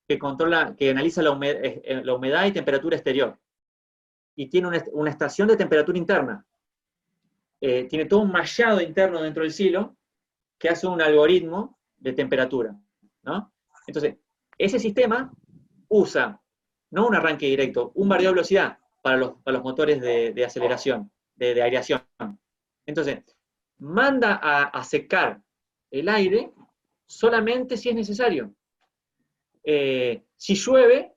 que controla, que analiza la humedad y temperatura exterior. Y tiene una estación de temperatura interna. Tiene todo un mallado interno dentro del silo que hace un algoritmo de temperatura, ¿no? Entonces, ese sistema usa, no un arranque directo, un variador de velocidad para los motores de aceleración, de aireación. Entonces, manda a secar el aire solamente si es necesario. Si llueve,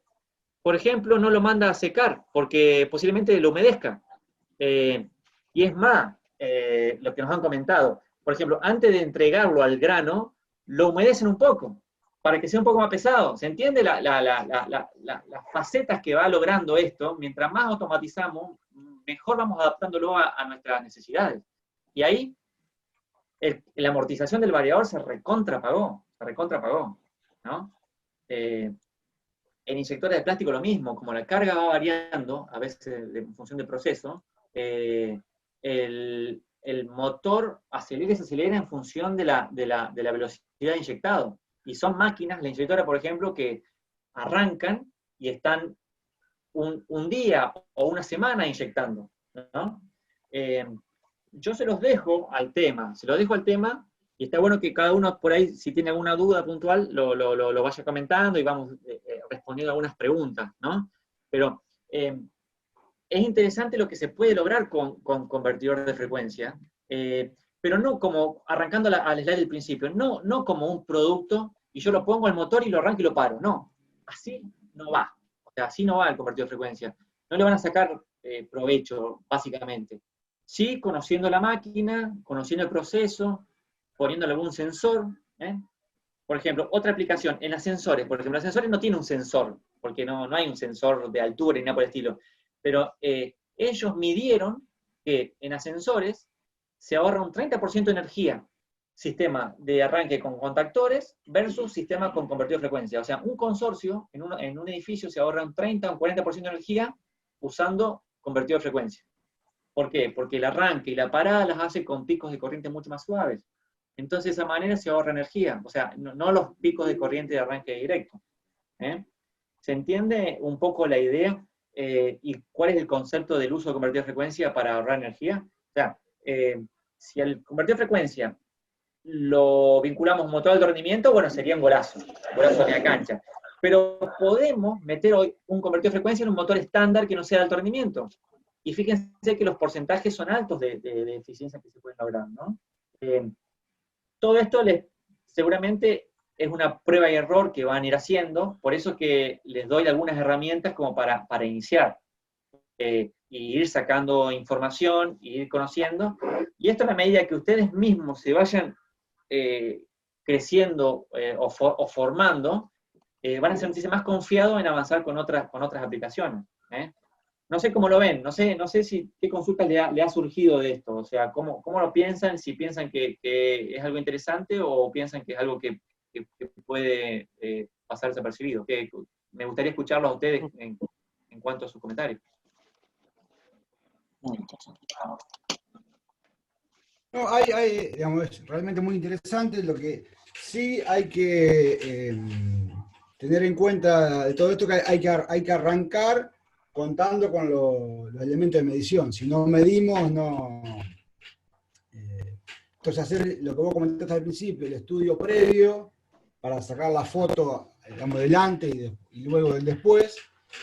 por ejemplo, no lo manda a secar, porque posiblemente lo humedezca. Y es más, lo que nos han comentado, por ejemplo, antes de entregarlo al grano, lo humedecen un poco, para que sea un poco más pesado. ¿Se entiende las facetas que va logrando esto? Mientras más automatizamos, mejor vamos adaptándolo a nuestras necesidades. Y ahí, la amortización del variador se recontrapagó, ¿no? En inyectores de plástico lo mismo, como la carga va variando, a veces en función del proceso, el motor acelera y desacelera en función de la velocidad de inyectado. Y son máquinas, la inyectora, por ejemplo, que arrancan y están un día o una semana inyectando, ¿no? Yo se los dejo al tema, y está bueno que cada uno por ahí, si tiene alguna duda puntual, lo vaya comentando y vamos respondiendo algunas preguntas, ¿no? Pero es interesante lo que se puede lograr con convertidor de frecuencia, pero no como, arrancando al slide del principio, no como un producto y yo lo pongo al motor y lo arranco y lo paro, no, así no va, o sea, así no va el convertidor de frecuencia, no le van a sacar provecho, básicamente. Sí, conociendo la máquina, conociendo el proceso, poniéndole algún sensor, ¿eh? Por ejemplo, otra aplicación, en ascensores, por ejemplo, los ascensores no tienen un sensor, porque no hay un sensor de altura ni nada por el estilo, pero ellos midieron que en ascensores se ahorra un 30% de energía, sistema de arranque con contactores versus sistema con convertido de frecuencia. O sea, un consorcio en un edificio se ahorra un 30 o un 40% de energía usando convertido de frecuencia. ¿Por qué? Porque el arranque y la parada las hace con picos de corriente mucho más suaves. Entonces, de esa manera se ahorra energía, o sea, no los picos de corriente de arranque directo. ¿Se entiende un poco la idea y cuál es el concepto del uso de convertido de frecuencia para ahorrar energía? O sea, si el convertido de frecuencia lo vinculamos a un motor de alto rendimiento, bueno, sería un golazo de la cancha. Pero podemos meter hoy un convertido de frecuencia en un motor estándar que no sea de alto rendimiento. Y fíjense que los porcentajes son altos de eficiencia que se pueden lograr, ¿no? Todo esto seguramente es una prueba y error que van a ir haciendo, por eso que les doy algunas herramientas como para iniciar, y ir sacando información, y ir conociendo, y esto a la medida que ustedes mismos se vayan creciendo o formando, van a sentirse más confiados en avanzar con otras aplicaciones. No sé cómo lo ven, no sé qué consultas le ha surgido de esto, o sea, cómo lo piensan, si piensan que es algo interesante o piensan que es algo que puede pasar desapercibido. Me gustaría escucharlos a ustedes en cuanto a sus comentarios. No, digamos, es realmente muy interesante. Lo que sí hay que tener en cuenta de todo esto, que hay que arrancar contando con los elementos de medición. Si no medimos, Entonces hacer lo que vos comentaste al principio, el estudio previo, para sacar la foto, digamos, delante y luego del después,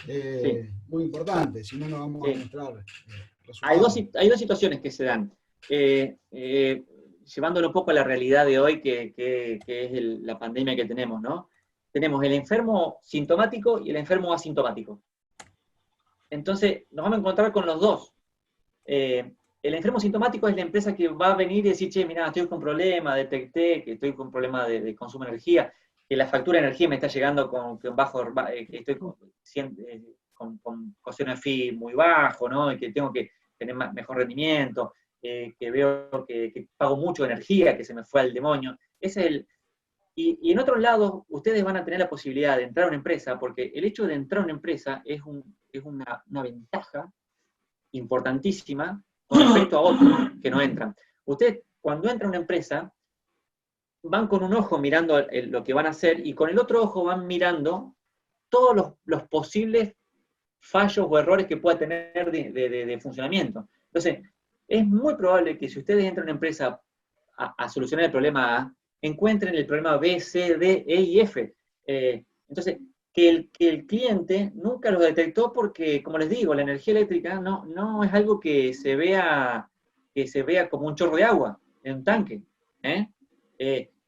Sí, muy importante, si no, no vamos a sí. mostrar Hay resultados. hay dos situaciones que se dan. Llevándolo un poco a la realidad de hoy, que es la pandemia que tenemos, ¿no? Tenemos el enfermo sintomático y el enfermo asintomático. Entonces, nos vamos a encontrar con los dos. El enfermo sintomático es la empresa que va a venir y decir, che, mira, estoy con un problema, detecté que estoy con un problema de consumo de energía, que la factura de energía me está llegando con bajo, que estoy con coseno de FI muy bajo, ¿no? Y que tengo que tener mejor rendimiento, que veo que pago mucho de energía, que se me fue al demonio. Ese es y en otros lados, ustedes van a tener la posibilidad de entrar a una empresa, porque el hecho de entrar a una empresa es una ventaja importantísima con respecto a otros que no entran. Ustedes, cuando entran a una empresa, van con un ojo mirando lo que van a hacer y con el otro ojo van mirando todos los posibles fallos o errores que pueda tener de funcionamiento. Entonces, es muy probable que si ustedes entran a una empresa a solucionar el problema A, encuentren el problema B, C, D, E y F. Entonces, que el cliente nunca lo detectó porque, como les digo, la energía eléctrica no es algo que se vea como un chorro de agua en un tanque. ¿eh?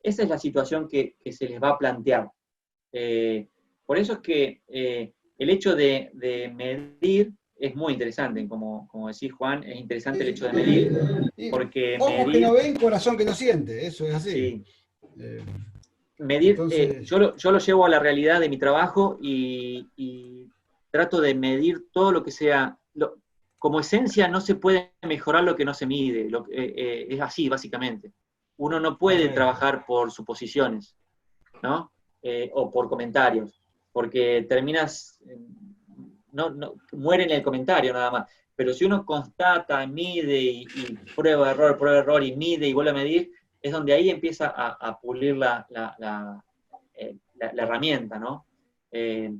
Esa es la situación que se les va a plantear. Por eso es que el hecho de medir es muy interesante, como decís Juan, es interesante el hecho de medir, porque Ojos que no medir, ven, corazón que no siente, eso es así. sí, Eh, medir, entonces, yo lo llevo a la realidad de mi trabajo y trato de medir todo lo que sea, como esencia no se puede mejorar lo que no se mide, es así básicamente. Uno no puede correcto. trabajar por suposiciones, ¿no? O por comentarios, porque terminas, muere en el comentario nada más. Pero si uno constata, mide y prueba, error y mide y vuelve a medir, es donde ahí empieza a pulir la herramienta, ¿no? Eh,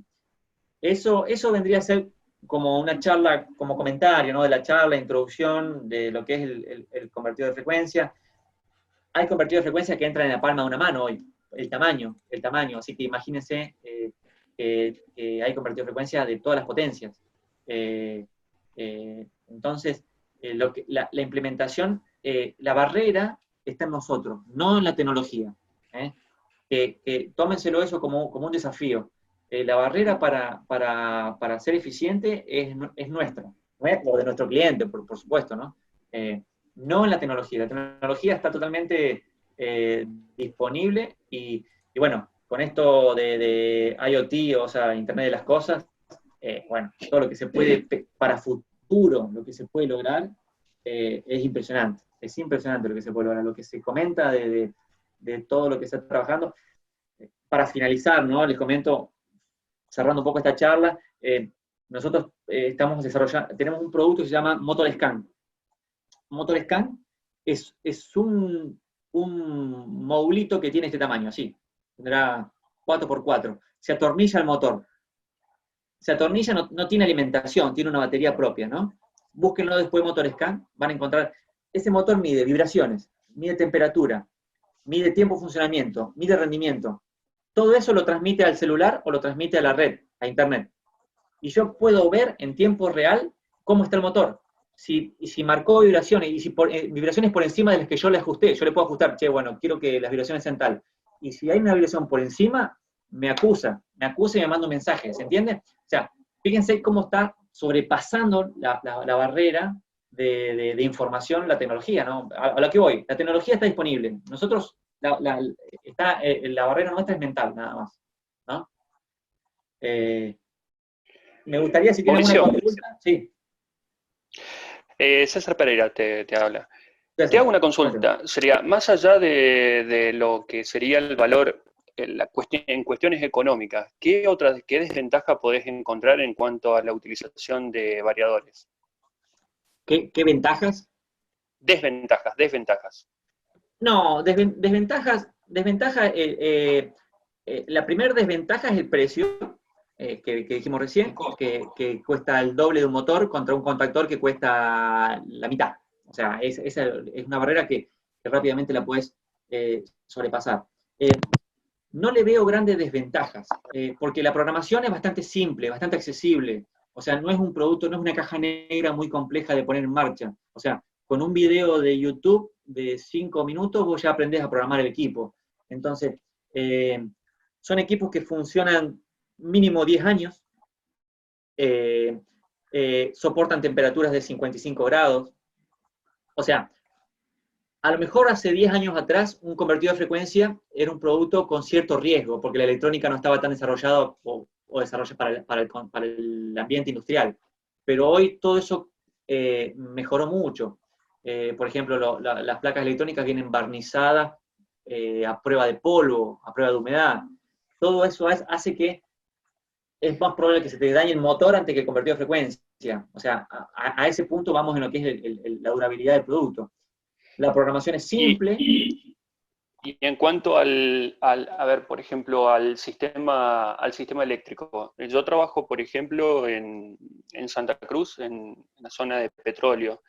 eso vendría a ser como una charla, como comentario, ¿no? De la charla, introducción de lo que es el convertidor de frecuencia. Hay convertidores de frecuencia que entran en la palma de una mano hoy, el tamaño, así que imagínense que hay convertidores de frecuencia de todas las potencias. Entonces, la implementación, la barrera está en nosotros, no en la tecnología. ¿eh? Que tómenselo eso como un desafío. La barrera para ser eficiente es nuestra, o de nuestro cliente, por supuesto, ¿no? No en la tecnología. La tecnología está totalmente disponible y bueno, con esto de IoT, o sea, Internet de las Cosas, bueno, todo lo que se puede para futuro, lo que se puede lograr, es impresionante. Es impresionante lo que se puede lograr, lo que se comenta de todo lo que se está trabajando. Para finalizar, ¿no? Les comento, cerrando un poco esta charla, nosotros estamos desarrollando, tenemos un producto que se llama MotorScan. MotorScan es un modulito que tiene este tamaño, así, tendrá 4x4, se atornilla al motor, se atornilla, no tiene alimentación, tiene una batería propia, ¿no? Búsquenlo después MotorScan, van a encontrar, ese motor mide vibraciones, mide temperatura, mide tiempo de funcionamiento, mide rendimiento, todo eso lo transmite al celular o lo transmite a la red, a internet. Y yo puedo ver en tiempo real cómo está el motor. Si marcó vibraciones, y si vibraciones por encima de las que yo le ajusté, yo le puedo ajustar, che, bueno, quiero que las vibraciones sean tal. Y si hay una vibración por encima, me acusa y me manda un mensaje, ¿se entiende? O sea, fíjense cómo está sobrepasando la barrera de información la tecnología, ¿no? A lo que voy, la tecnología está disponible. Nosotros, la barrera nuestra es mental, nada más, ¿no? Me gustaría, si tiene alguna Mauricio, consulta, sí. César Pereira te habla. Te César, hago una cuéntame. consulta. Sería, más allá de lo que sería el valor en cuestiones económicas, ¿qué desventaja podés encontrar en cuanto a la utilización de variadores? ¿Qué ventajas? Desventajas. No, desventaja, la primera desventaja es el precio, que dijimos recién, que cuesta el doble de un motor contra un contactor que cuesta la mitad. O sea, esa es una barrera que que rápidamente la puedes sobrepasar. No le veo grandes desventajas, porque la programación es bastante simple, bastante accesible. O sea, no es un producto, no es una caja negra muy compleja de poner en marcha. O sea, con un video de YouTube de 5 minutos vos ya aprendés a programar el equipo. Entonces, son equipos que funcionan mínimo 10 años, soportan temperaturas de 55 grados. O sea, a lo mejor hace 10 años atrás un convertidor de frecuencia era un producto con cierto riesgo, porque la electrónica no estaba tan desarrollada o desarrollada para el ambiente industrial. Pero hoy todo eso mejoró mucho. Por ejemplo, las placas electrónicas vienen barnizadas a prueba de polvo, a prueba de humedad. Todo eso hace que es más probable que se te dañe el motor antes que el convertidor de frecuencia. O sea, a ese punto vamos en lo que es la durabilidad del producto. La programación es simple. Y en cuanto a ver, por ejemplo, al sistema eléctrico, yo trabajo, por ejemplo, en Santa Cruz, en la zona de petróleo,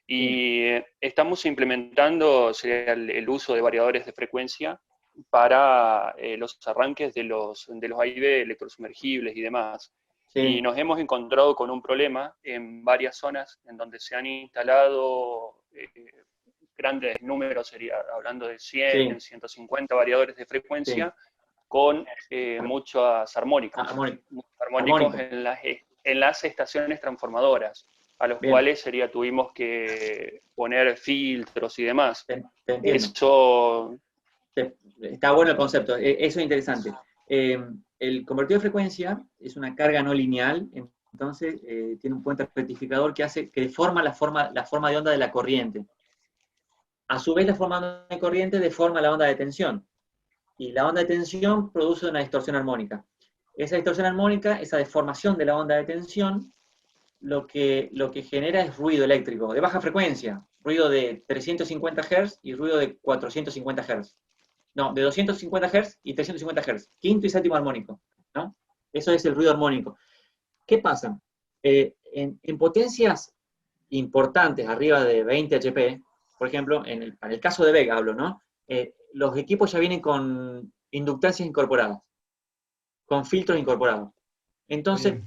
y estamos implementando el uso de variadores de frecuencia para los arranques de los AIB electrosumergibles y demás. Sí. Y nos hemos encontrado con un problema en varias zonas en donde se han instalado grandes números, sería hablando de 100, 150 variadores de frecuencia, con muchos armónicos, armónicos en las estaciones transformadoras, a los cuales tuvimos que poner filtros y demás. Eso... Está bueno el concepto, eso es interesante. El convertidor de frecuencia es una carga no lineal, entonces tiene un puente rectificador que deforma la forma de onda de la corriente. A su vez, la forma de corriente deforma la onda de tensión. Y la onda de tensión produce una distorsión armónica. Esa distorsión armónica, esa deformación de la onda de tensión, lo que genera es ruido eléctrico, de baja frecuencia. Ruido de 350 Hz y ruido de 450 Hz. No, de 250 Hz y 350 Hz. Quinto y séptimo armónico, ¿no? Eso es el ruido armónico. ¿Qué pasa? En potencias importantes, arriba de 20 HP, por ejemplo, en el caso de Vega hablo, ¿no? Los equipos ya vienen con inductancias incorporadas, con filtros incorporados. Entonces,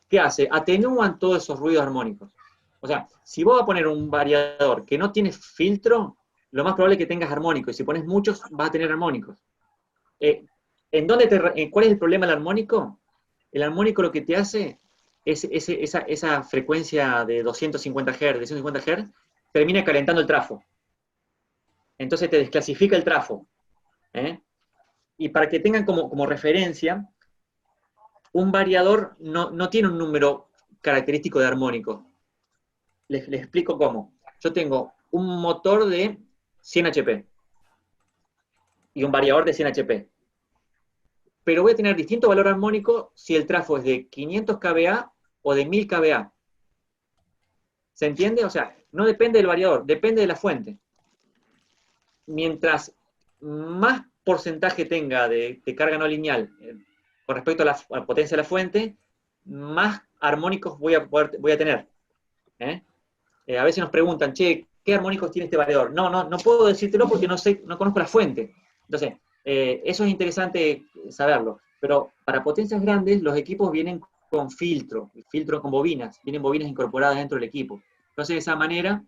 ¿qué hace? Atenúan todos esos ruidos armónicos. O sea, si vos vas a poner un variador que no tiene filtro, lo más probable es que tengas armónicos, y si pones muchos, vas a tener armónicos. ¿Cuál es el problema del armónico? El armónico lo que te hace es esa frecuencia de 250 Hz, de 150 Hz, termina calentando el trafo. Entonces te desclasifica el trafo. Y para que tengan como referencia, un variador no tiene un número característico de armónico. Les explico cómo. Yo tengo un motor de 100 HP y un variador de 100 HP. Pero voy a tener distinto valor armónico si el trafo es de 500 kVA o de 1000 kVA. ¿Se entiende? O sea, no depende del variador, depende de la fuente. Mientras más porcentaje tenga de carga no lineal con respecto a la potencia de la fuente, más armónicos voy a tener. A veces nos preguntan, che, ¿qué armónicos tiene este variador? No puedo decírtelo porque no conozco la fuente. Entonces, eso es interesante saberlo. Pero para potencias grandes, los equipos vienen con filtro con bobinas, vienen bobinas incorporadas dentro del equipo. Entonces, de esa manera,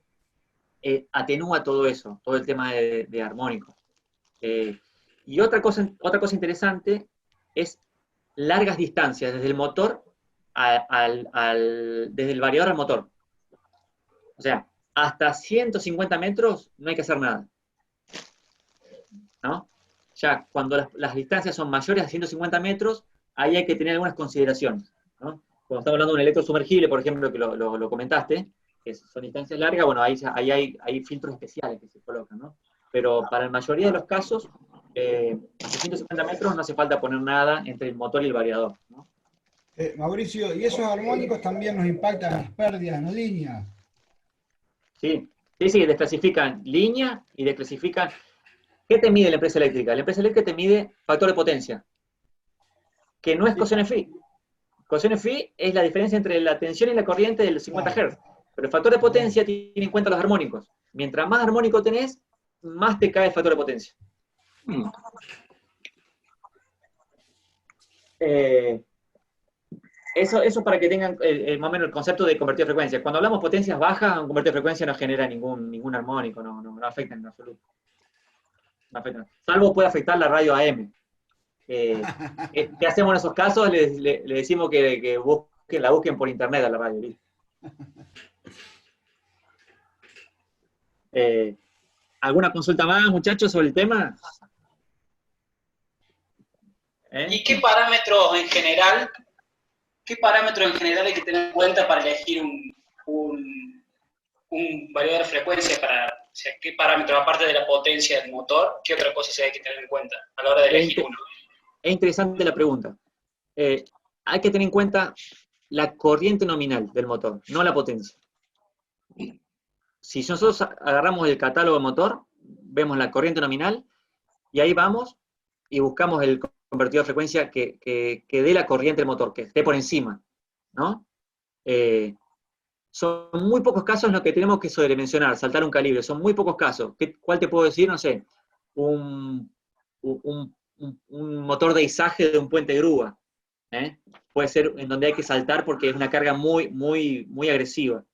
atenúa todo eso, todo el tema de armónicos. Y otra cosa interesante es largas distancias, desde el motor desde el variador al motor. O sea, hasta 150 metros no hay que hacer nada, ¿no? Ya cuando las distancias son mayores a 150 metros, ahí hay que tener algunas consideraciones, ¿no? Cuando estamos hablando de un electrosumergible, por ejemplo, que lo comentaste, que son distancias largas, bueno, ahí hay filtros especiales que se colocan, ¿no? Pero para la mayoría de los casos, hasta 150 metros no hace falta poner nada entre el motor y el variador, ¿no? Mauricio, ¿y esos armónicos también nos impactan las pérdidas no líneas? Sí, desclasifican línea y desclasifican... ¿Qué te mide la empresa eléctrica? La empresa eléctrica te mide factor de potencia, que no es coseno phi. Coseno phi es la diferencia entre la tensión y la corriente del 50 Hz. Pero el factor de potencia tiene en cuenta los armónicos. Mientras más armónico tenés, más te cae el factor de potencia. Eso para que tengan más o menos el concepto de convertido de frecuencia. Cuando hablamos potencias bajas, un convertido de frecuencia no genera ningún armónico, no afecta en absoluto. No afecta. Salvo puede afectar la radio AM. ¿Qué hacemos en esos casos? Le decimos que la busquen por internet a la radio. ¿Viste? ¿Alguna consulta más, muchachos, sobre el tema? ¿Y qué parámetros en general hay que tener en cuenta para elegir un variador de frecuencia? O sea, ¿qué parámetros, aparte de la potencia del motor, qué otra cosa se hay que tener en cuenta a la hora de elegir uno? Es interesante la pregunta. Hay que tener en cuenta la corriente nominal del motor, no la potencia. Si nosotros agarramos el catálogo del motor, vemos la corriente nominal, y ahí vamos y buscamos el convertidor de frecuencia que dé la corriente del motor, que esté por encima, ¿no? Son muy pocos casos en los que tenemos que sobredimensionar, saltar un calibre, son muy pocos casos. ¿Cuál te puedo decir? No sé, un motor de izaje de un puente de grúa. Puede ser en donde hay que saltar porque es una carga muy agresiva.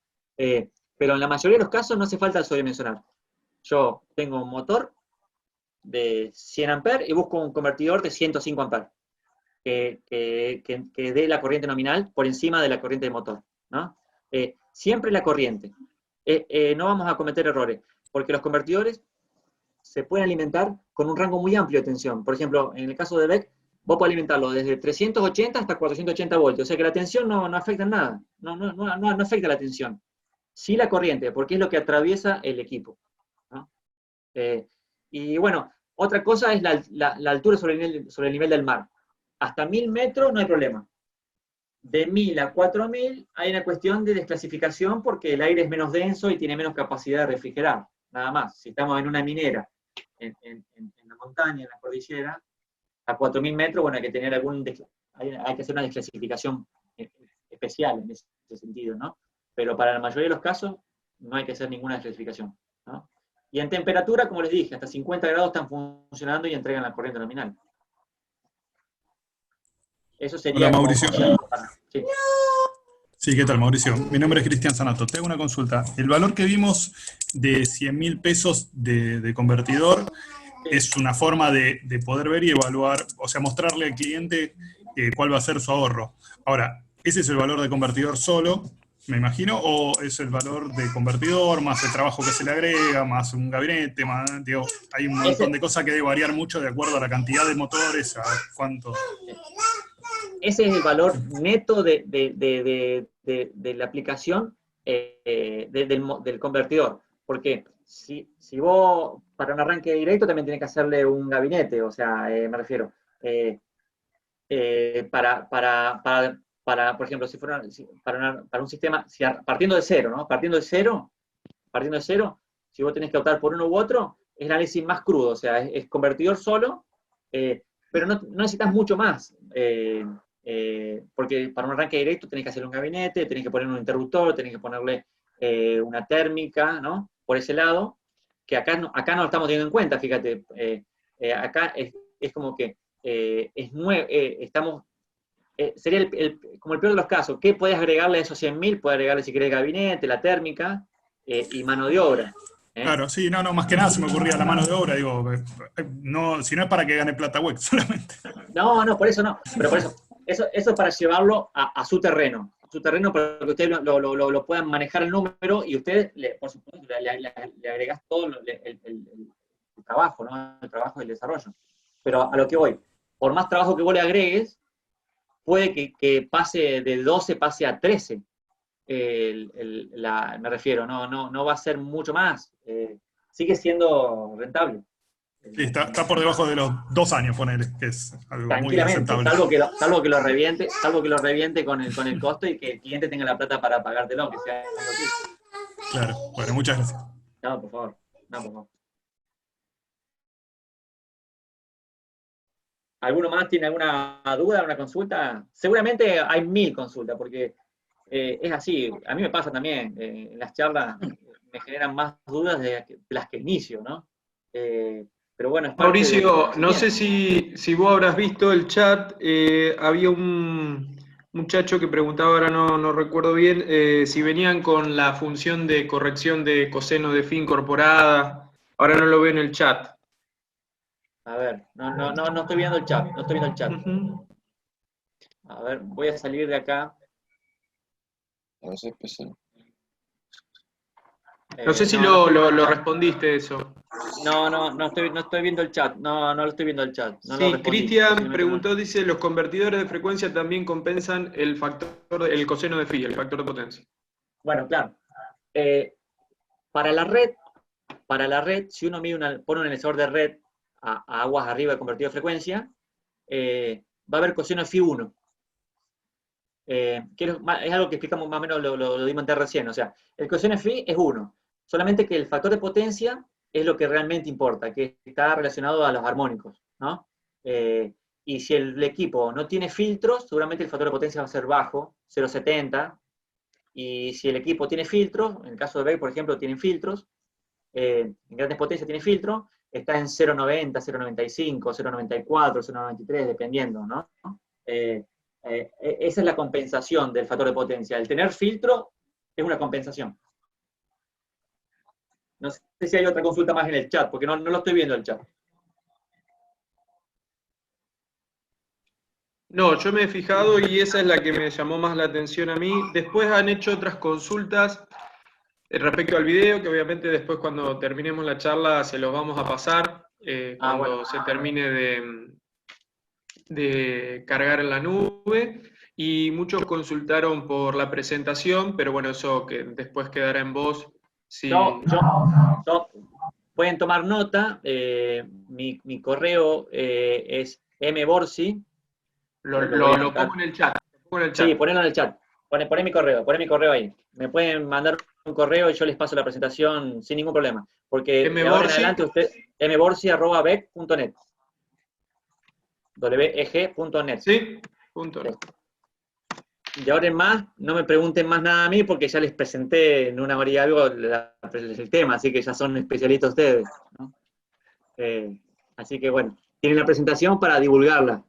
Pero en la mayoría de los casos no hace falta sobredimensionar. Yo tengo un motor de 100 amperes y busco un convertidor de 105 amperes que dé la corriente nominal por encima de la corriente del motor, ¿no? Siempre la corriente. No vamos a cometer errores, porque los convertidores se pueden alimentar con un rango muy amplio de tensión. Por ejemplo, en el caso de Beck, vos podés alimentarlo desde 380 hasta 480 voltios, o sea que la tensión no afecta en nada, no afecta la tensión. Sí la corriente, porque es lo que atraviesa el equipo, ¿no? Y bueno, otra cosa es la altura sobre el nivel del mar. Hasta 1000 metros no hay problema. De 1000 a 4000 hay una cuestión de desclasificación porque el aire es menos denso y tiene menos capacidad de refrigerar, nada más. Si estamos en una minera, en la montaña, en la cordillera, a 4000 metros, bueno, hay que tener hay que hacer una desclasificación especial en ese sentido, ¿no? Pero para la mayoría de los casos no hay que hacer ninguna desclasificación, ¿no? Y en temperatura, como les dije, hasta 50 grados están funcionando y entregan la corriente nominal. Eso sería... Hola, Mauricio. Sí. Sí, ¿qué tal, Mauricio? Mi nombre es Cristian Zanato. Te hago una consulta. El valor que vimos de 100.000 pesos de convertidor es una forma de poder ver y evaluar, o sea, mostrarle al cliente cuál va a ser su ahorro. Ahora, ¿ese es el valor de convertidor solo, me imagino, o es el valor de convertidor más el trabajo que se le agrega, más un gabinete, más, digo, hay un montón de cosas que debe variar mucho de acuerdo a la cantidad de motores, a cuánto... Ese es el valor neto de la aplicación del convertidor. Porque si vos, para un arranque directo, también tenés que hacerle un gabinete, o sea, me refiero, por ejemplo, si fuera para un sistema, partiendo de cero, ¿no? Partiendo de cero, si vos tenés que optar por uno u otro, es el análisis más crudo, o sea, es convertidor solo, pero no necesitas mucho más. Porque para un arranque directo tenés que hacer un gabinete, tenés que poner un interruptor, tenés que ponerle una térmica, ¿no? Por ese lado, que acá no lo estamos teniendo en cuenta, fíjate. Acá es como que estamos... sería como el peor de los casos. ¿Qué puedes agregarle a esos 100.000? Puedes agregarle, si querés, gabinete, la térmica y mano de obra. Claro, sí, no, más que nada se me ocurría la mano de obra, digo, no, si no es para que gane plata web solamente. No, por eso no, pero por eso es para llevarlo a su terreno para que ustedes lo puedan manejar el número y ustedes, por supuesto, le agregás todo el trabajo, ¿no? El trabajo del desarrollo. Pero a lo que voy, por más trabajo que vos le agregues, puede que pase de 12, pase a 13. Me refiero, no va a ser mucho más. Sigue siendo rentable. Sí, está por debajo de los 2 años, ponele, que es algo muy aceptable. Salvo que lo reviente con el costo y que el cliente tenga la plata para pagártelo, que sea algo así. Claro, bueno, muchas gracias. No, por favor. ¿Alguno más tiene alguna duda, alguna consulta? Seguramente hay 1000 consultas, porque es así. A mí me pasa también, en las charlas me generan más dudas de las que inicio, ¿no? Pero bueno, es parte Mauricio, del no sé conocimiento. si vos habrás visto el chat, había un muchacho que preguntaba, ahora no recuerdo bien, si venían con la función de corrección de coseno de phi incorporada. Ahora no lo veo en el chat. A ver, no estoy viendo el chat, no estoy viendo el chat. Ujú. A ver, voy a salir de acá. No sé si No estoy viendo el lo chat. respondiste eso. No estoy viendo el chat. No lo estoy viendo el chat. No lo Sí, respondí. Cristian Posiblemente no. preguntó, dice, los convertidores de frecuencia también compensan el factor, el coseno de phi, el factor de potencia. Bueno, claro. Eh, para la red, si uno pone un analizador de red a aguas arriba de convertido de frecuencia, va a haber coseno de phi 1. Es algo que explicamos más o menos, lo dimos antes recién. O sea, el coseno de phi es 1. Solamente que el factor de potencia es lo que realmente importa, que está relacionado a los armónicos, ¿no? Y si el equipo no tiene filtros, seguramente el factor de potencia va a ser bajo, 0,70. Y si el equipo tiene filtros, en el caso de Beck, por ejemplo, tienen filtros, en grandes potencias tiene filtro, está en 0,90, 0,95, 0,94, 0,93, dependiendo, ¿no? Esa es la compensación del factor de potencia. El tener filtro es una compensación. No sé si hay otra consulta más en el chat, porque no lo estoy viendo el chat. No, yo me he fijado y esa es la que me llamó más la atención a mí. Después han hecho otras consultas respecto al video, que obviamente después cuando terminemos la charla se los vamos a pasar, cuando Bueno. se termine de cargar en la nube. Y muchos consultaron por la presentación, pero bueno, eso que después quedará en vos. Si... Pueden tomar nota, mi correo es mborsi. Lo pongo en el chat. Sí, ponelo en el chat. Poné mi correo ahí. Me pueden mandar un correo y yo les paso la presentación sin ningún problema. Porque de ahora en adelante mborsi@bec.net. weg.net. Sí, punto. De ahora en más, no me pregunten más nada a mí porque ya les presenté en una hora y algo el tema, así que ya son especialistas ustedes, ¿no? Así que bueno, tienen la presentación para divulgarla.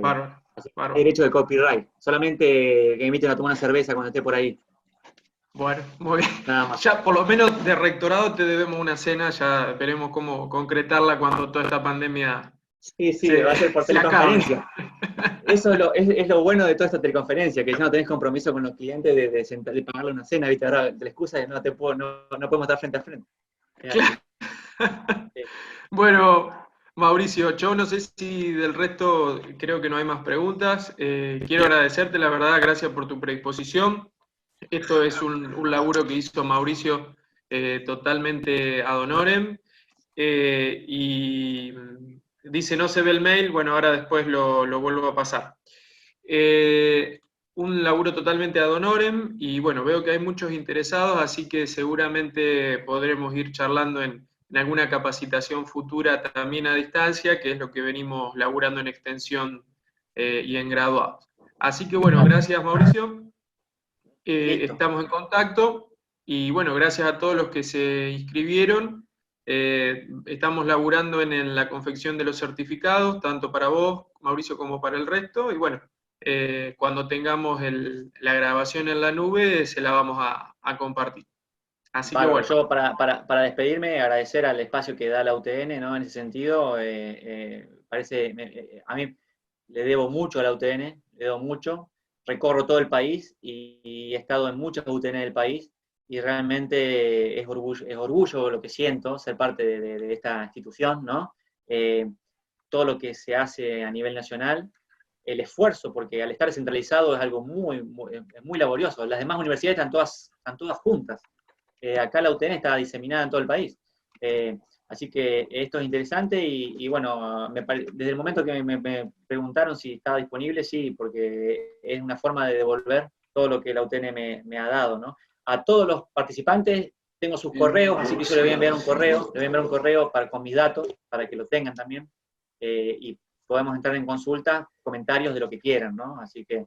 Bárbaro. Derecho de copyright. Solamente que me inviten a tomar una cerveza cuando esté por ahí. Bueno, muy bien. Nada más. Ya por lo menos de rectorado te debemos una cena, ya veremos cómo concretarla cuando toda esta pandemia Sí, va a ser por teleconferencia. Eso es lo bueno de toda esta teleconferencia, que ya no tenés compromiso con los clientes de pagarle una cena, ¿viste? Ahora la excusa es no podemos estar frente a frente. Claro. Sí. Bueno, Mauricio, yo no sé si del resto creo que no hay más preguntas. Quiero agradecerte, la verdad, gracias por tu predisposición. Esto es un laburo que hizo Mauricio totalmente ad honorem. Y dice, no se ve el mail, bueno, ahora después lo vuelvo a pasar. Un laburo totalmente ad honorem y bueno, veo que hay muchos interesados, así que seguramente podremos ir charlando en alguna capacitación futura también a distancia, que es lo que venimos laburando en extensión y en graduados. Así que bueno, gracias Mauricio, estamos en contacto y bueno, gracias a todos los que se inscribieron. Estamos laburando en la confección de los certificados, tanto para vos, Mauricio, como para el resto, y bueno, cuando tengamos la grabación en la nube, se la vamos a compartir. Así que bueno. Yo para despedirme, agradecer al espacio que da la UTN, ¿no? En ese sentido, a mí le debo mucho a la UTN, le debo mucho. Recorro todo el país y he estado en muchas UTN del país y realmente es orgullo lo que siento, ser parte de esta institución, ¿no? Todo lo que se hace a nivel nacional, el esfuerzo, porque al estar descentralizado es algo muy laborioso. Las demás universidades están todas juntas. Acá la UTN está diseminada en todo el país. Así que esto es interesante y bueno, desde el momento que me preguntaron si estaba disponible, sí, porque es una forma de devolver todo lo que la UTN me ha dado, ¿no? A todos los participantes tengo sus correos, así que yo les voy a enviar un correo con mis datos, para que lo tengan también, y podemos entrar en consulta, comentarios de lo que quieran, ¿no? Así que,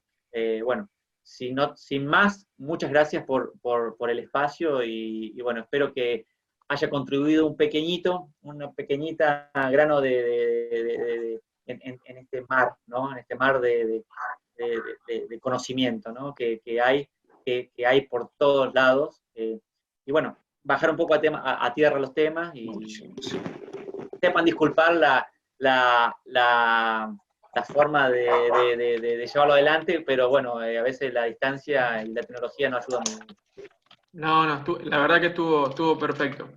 bueno, sin más, muchas gracias por el espacio y bueno, espero que haya contribuido una pequeñita grano en este mar, ¿no? En este mar de conocimiento, ¿no? que hay por todos lados. Y bueno, bajar un poco a tierra los temas y sepan disculpar la forma de llevarlo adelante, pero bueno, a veces la distancia y la tecnología no ayudan mucho. No, la verdad que estuvo perfecto.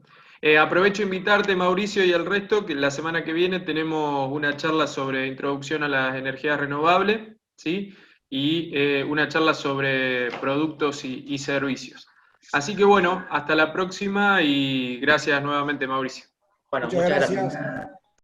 Aprovecho a invitarte, Mauricio, y al resto, que la semana que viene tenemos una charla sobre introducción a las energías renovables, ¿sí? Y una charla sobre productos y servicios. Así que bueno, hasta la próxima y gracias nuevamente, Mauricio. Bueno, Muchas gracias.